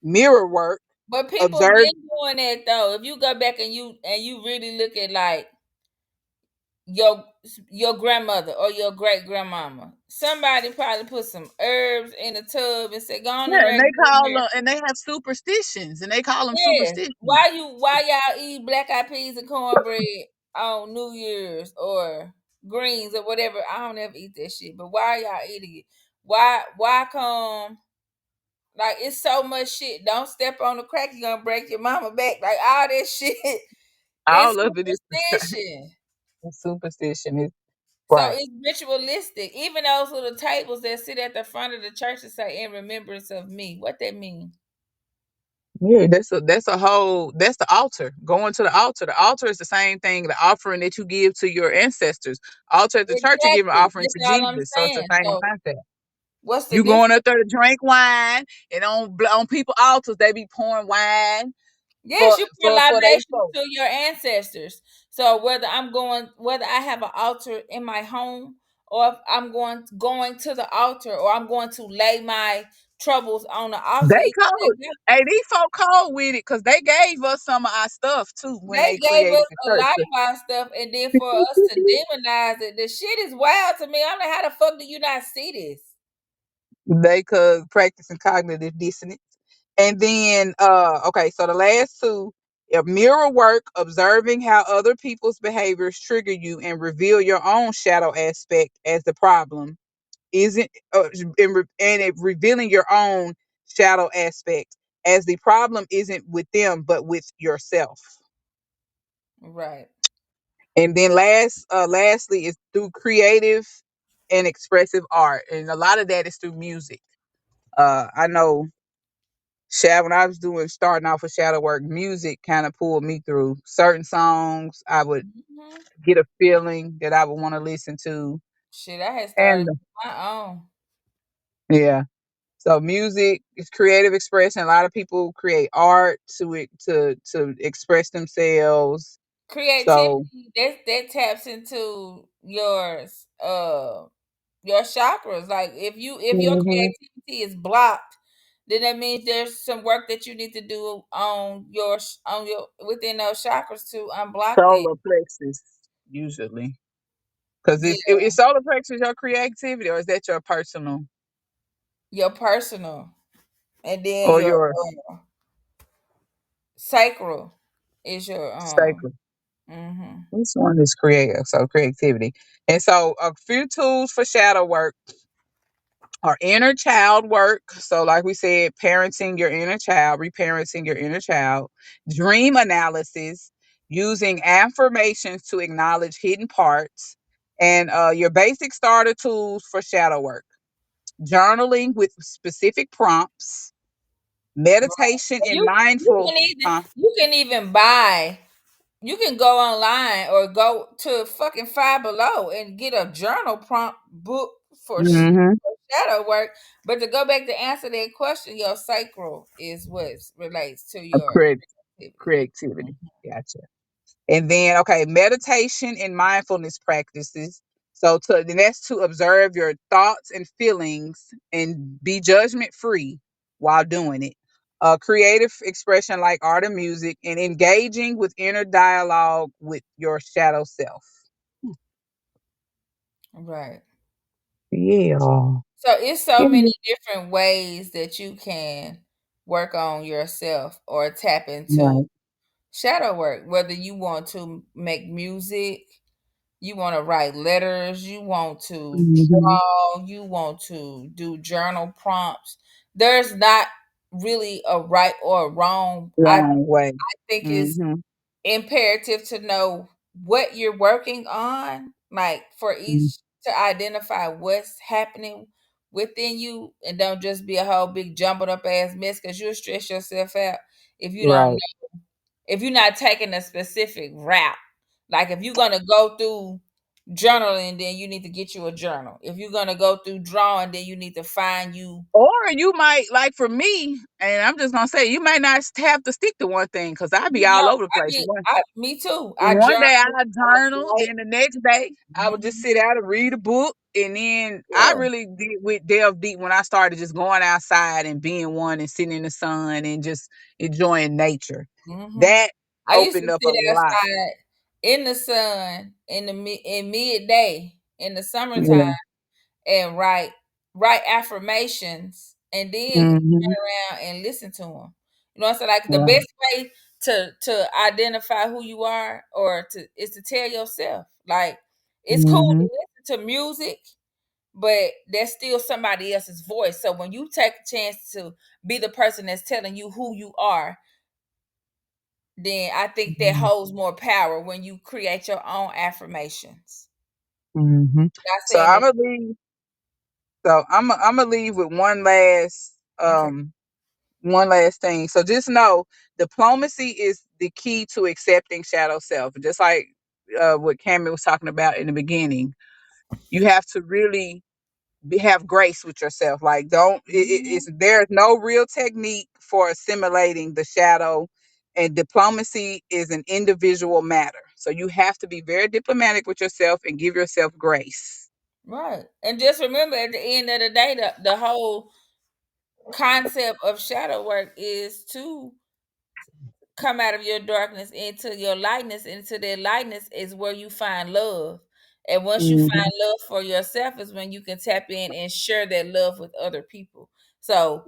mirror work, But people observe. been doing that though. If you go back and you really look at like your your grandmother or your great grandmama, somebody probably put some herbs in a tub and said, "Go on Yeah, in there and and get in there." and they have superstitions, and they call them Yes. superstitions. Why y'all eat black eyed peas and cornbread on New Year's or greens or whatever? I don't ever eat that shit. But why y'all eating it? Why come, like, it's so much shit. Don't step on the crack, you're gonna break your mama back. Like all this shit is All of it is superstition. superstition. Is So right. it's ritualistic. Even those little tables that sit at the front of the church and say in remembrance of me. What that mean? Yeah, that's the altar. Going to the altar. The altar is the same thing. The offering that you give to your ancestors. Altar at the church, you give an Exactly. offering That's to all I'm Jesus. So it's the saying. same So concept. what's the You difference? going up there to drink wine, and on people altars they be pouring wine Yes, you put for they libations folk. to your ancestors. So whether I have an altar in my home, or if I'm going to the altar, or I'm going to lay my troubles on the They altar, cold. Hey, these folk cold with it because they gave us some of our stuff too when they they gave created us the a church. lot of our stuff, and then for us to demonize it, the shit is wild to me. I'm like, how the fuck do you not see this? They could practicing cognitive dissonance. And then okay, so the last two. A mirror work, observing how other people's behaviors trigger you and reveal your own shadow aspect as the problem isn't, and it revealing your own shadow aspect as the problem isn't with them but with yourself. Right. And then lastly is through creative and expressive art, and a lot of that is through music. I know when I was doing starting off with shadow work, music kind of pulled me through certain songs. I would Hmm. get a feeling that I would want to listen to, Shit, I had started and my own yeah. So music is creative expression. A lot of people create art to express themselves. creativity. So That taps into your chakras. Like if your mhm, creativity is blocked, then that means there's some work that you need to do on your within those chakras to unblock that. solar plexus usually, because Yeah, it's solar plexus your creativity, or is that your personal your personal, and then or your your sacral is your sacred? hmm This one is creative, so creativity. And so a few tools for shadow work are inner child work. So, like we said, parenting your inner child, reparenting your inner child, dream analysis, using affirmations to acknowledge hidden parts, and your basic starter tools for shadow work, journaling with specific prompts, meditation and mindful. Huh? you can even buy. You can go online or go to fucking Five Below and get a journal prompt book for Mm-hmm. shadow work. But to go back to answer that question, your sacral is what relates to your activity. Creativity. Gotcha. And then, okay, meditation and mindfulness practices. So, then that's to observe your thoughts and feelings and be judgment free while doing it. Creative expression like art and music, and engaging with inner dialogue with your shadow self. Right. Yeah. So it's so many Mhm. different ways that you can work on yourself or tap into Right. shadow work, whether you want to make music, you want to write letters, you want to Hmm. draw, you want to do journal prompts. There's not really a right or a wrong. I Wrong way. think it's Hmm. imperative to know what you're working on, like for each to identify what's happening within you and don't just be a whole big jumbled up ass mess because you'll stress yourself out if you don't Right. know, if you're not taking a specific route. Like if you're gonna go through journaling, then you need to get you a journal. If you're gonna go through drawing, then you need to find you. Or you might, like for me, and I'm just gonna say, you might not have to stick to one thing because I be No, all over the place. me too. I One journal. day I I journal, then the next day I would just Mhm. sit out and read a book, and then I Yeah. really did with delve deep when I started just going outside and being one and sitting in the sun and just enjoying nature. Hmm. That I used to opened up a sit lot. outside in the sun in midday in the summertime Yeah. and write affirmations and then Hmm. turn around and listen to them. You know what I'm saying? Like the Right. best way to identify who you are or to is to tell yourself. Like it's cool Hmm. to listen to music, but there's still somebody else's voice. So when you take a chance to be the person that's telling you who you are, then I think that holds more power when you create your own affirmations. Hmm. Not So saying I'm that. gonna leave. So I'm gonna leave with Okay. one last thing. So just know diplomacy is the key to accepting shadow self. Just like what Cammy was talking about in the beginning, you have to really have grace with yourself. Like, don't, Mhm. it's there's no real technique for assimilating the shadow, and diplomacy is an individual matter. So you have to be very diplomatic with yourself and give yourself grace. Right. And just remember at the end of the day, the whole concept of shadow work is to come out of your darkness into your lightness. Into that lightness is where you find love. And once you Hmm. find love for yourself is when you can tap in and share that love with other people. So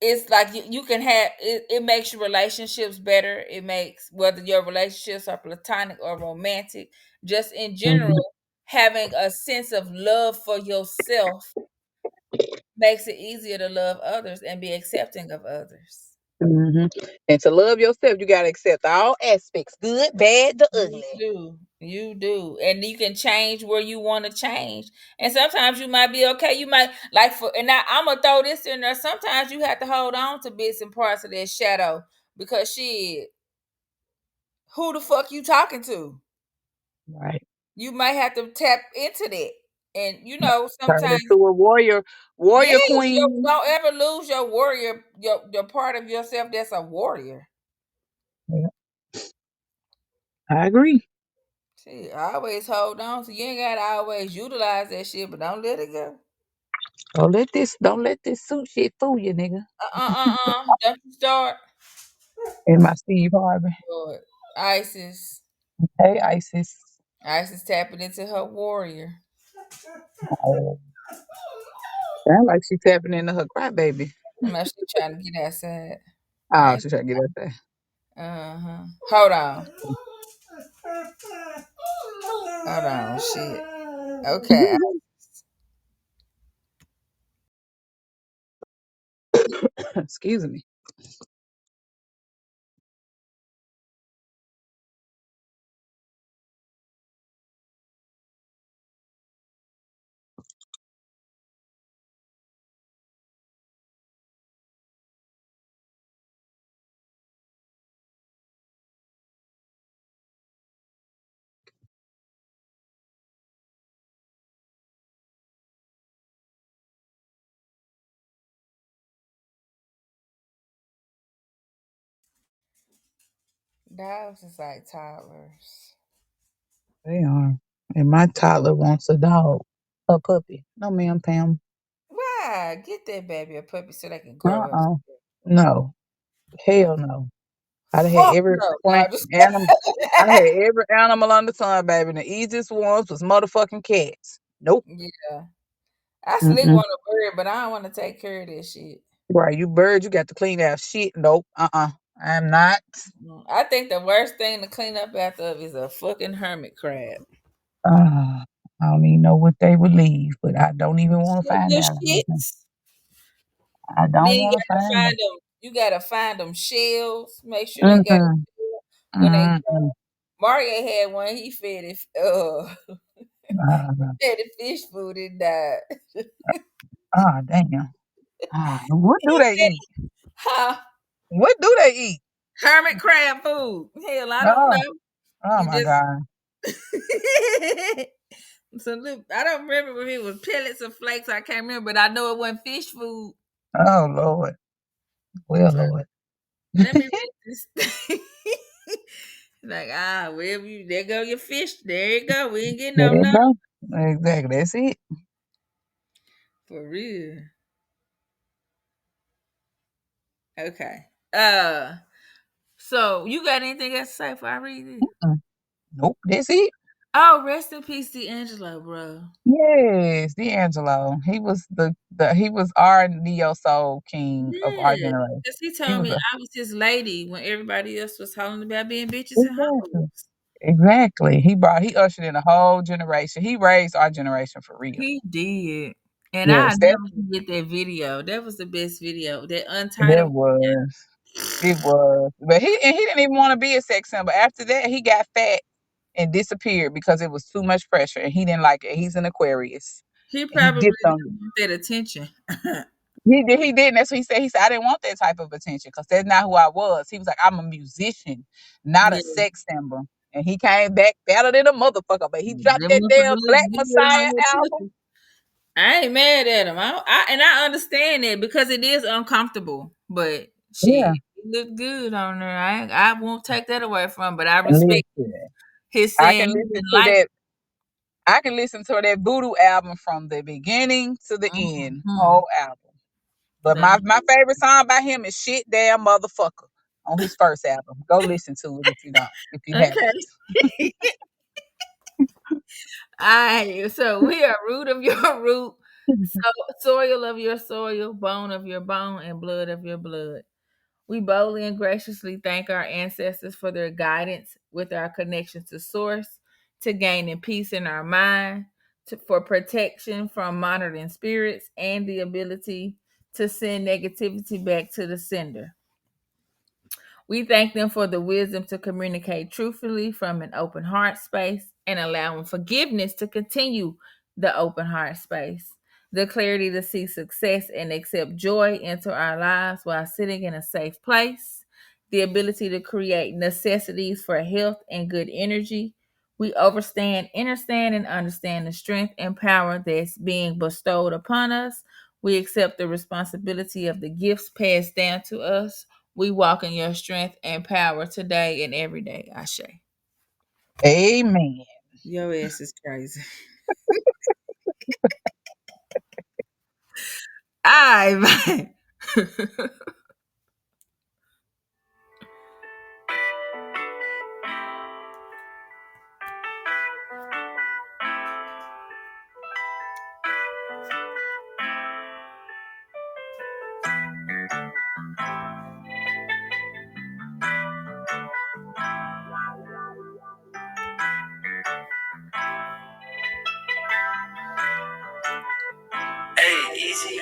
it's like you can have it, it makes your relationships better. It makes whether your relationships are platonic or romantic, just in Mhm. general, having a sense of love for yourself makes it easier to love others and be accepting of others. Mhm. And to love yourself, you gotta accept all aspects, good, bad, the You ugly. do. You do. And you can change where you want to change. And sometimes you might be okay. You might like for and now I'm gonna throw this in there. Sometimes you have to hold on to bits and parts of that shadow because shit, who the fuck you talking to? Right. You might have to tap into that. And Turn sometimes into a warrior yes, queen. don't ever lose your warrior, your part of yourself that's a warrior. Yeah, I agree. See, always hold on. So you ain't gotta always utilize that shit, but don't let it go. Don't let this suit shit fool you, nigga. Don't you start. And my Steve Harvey. Lord. Isis. Hey, Isis. Isis tapping into her warrior. Oh, sound like she tapping into her crybaby. I'm actually trying to get outside. I Oh, ain't she trying to get up there. uh-huh. Hold on. Hold on, shit. Okay. Excuse me. Dogs is like toddlers. They are. And my toddler wants a dog. A puppy. No, ma'am, Pam. Why? Get that baby a puppy so they can grow up. Uh-uh. No. Hell Okay. no. I done had Fuck every no. No, plant just animal. I done had every animal on the sun, baby. And the easiest ones was motherfucking cats. Nope. yeah. I sleep Mm-mm. on a bird, but I don't want to take care of this shit. Right, you bird, you got to clean out shit. Nope. I'm not. I think the worst thing to clean up after of is a fucking hermit crab. I don't even know what they would leave, but I don't even want to find Your out. shits. I And then don't you want to gotta find find out. them. You gotta find them shells. Make sure they got a Mm-hmm. shell when they Mm-hmm. Mario had one. He fed it. He Uh, fed it fish food and died. damn. What do He they said, eat? "Huh? What do they eat? Hermit crab food? Hell, I don't Oh, know. oh It my just God. so look, I don't remember if it was pellets or flakes. I can't remember, but I know it wasn't fish food. Oh Lord. Well, So Lord. let me read this. Like well, there go your fish. There you go. We ain't getting There no you none go. Exactly. That's it. for real. Okay. So you got anything else to say before I read it? Mm. Nope. That's it. Oh, rest in peace, D'Angelo, bro. Yes, D'Angelo. He was our neo soul king of our Yeah, generation. because he He told was me I was his lady when everybody else was hollering about being bitches and exactly. hoes. Exactly. He ushered in a whole generation. He raised our generation for real. He did. And I Yes, never forget that video. That was the best video. That that untitled. was. It was. But he didn't even want to be a sex symbol. After that, he got fat and disappeared because it was too much pressure and he didn't like it. He's an Aquarius. He And he probably dipped on didn't want that attention. he didn't. That's what he said. He said, I didn't want that type of attention because that's not who I was. He was like, I'm a musician, not a Yeah. sex symbol. And he came back better than a motherfucker. But he dropped Them that damn motherfuckers Black look good Messiah on your album. pussy. I ain't mad at him. And I understand that because it is uncomfortable. But Yeah. shit, it looked good on there. I won't take that away from him, but I respect Listen, his I saying can he listen didn't to like that. I can listen to that Voodoo album from the beginning to the end, mhm. whole album. But That my favorite song by him is "Shit Damn Motherfucker" on his first album. Go listen to it if you haven't. okay. All right, so we are root of your root. So, soil of your soil, bone of your bone, and blood of your blood. We boldly and graciously thank our ancestors for their guidance with our connection to Source, to gaining peace in our mind, for protection from monitoring spirits, and the ability to send negativity back to the sender. We thank them for the wisdom to communicate truthfully from an open heart space and allowing forgiveness to continue the open heart space. The clarity to see success and accept joy into our lives while sitting in a safe place. The ability to create necessities for health and good energy. We understand, and understand the strength and power that's being bestowed upon us. We accept the responsibility of the gifts passed down to us. We walk in your strength and power today and every day. Ashe. Amen. Your ass is crazy. All right. Hey, easy.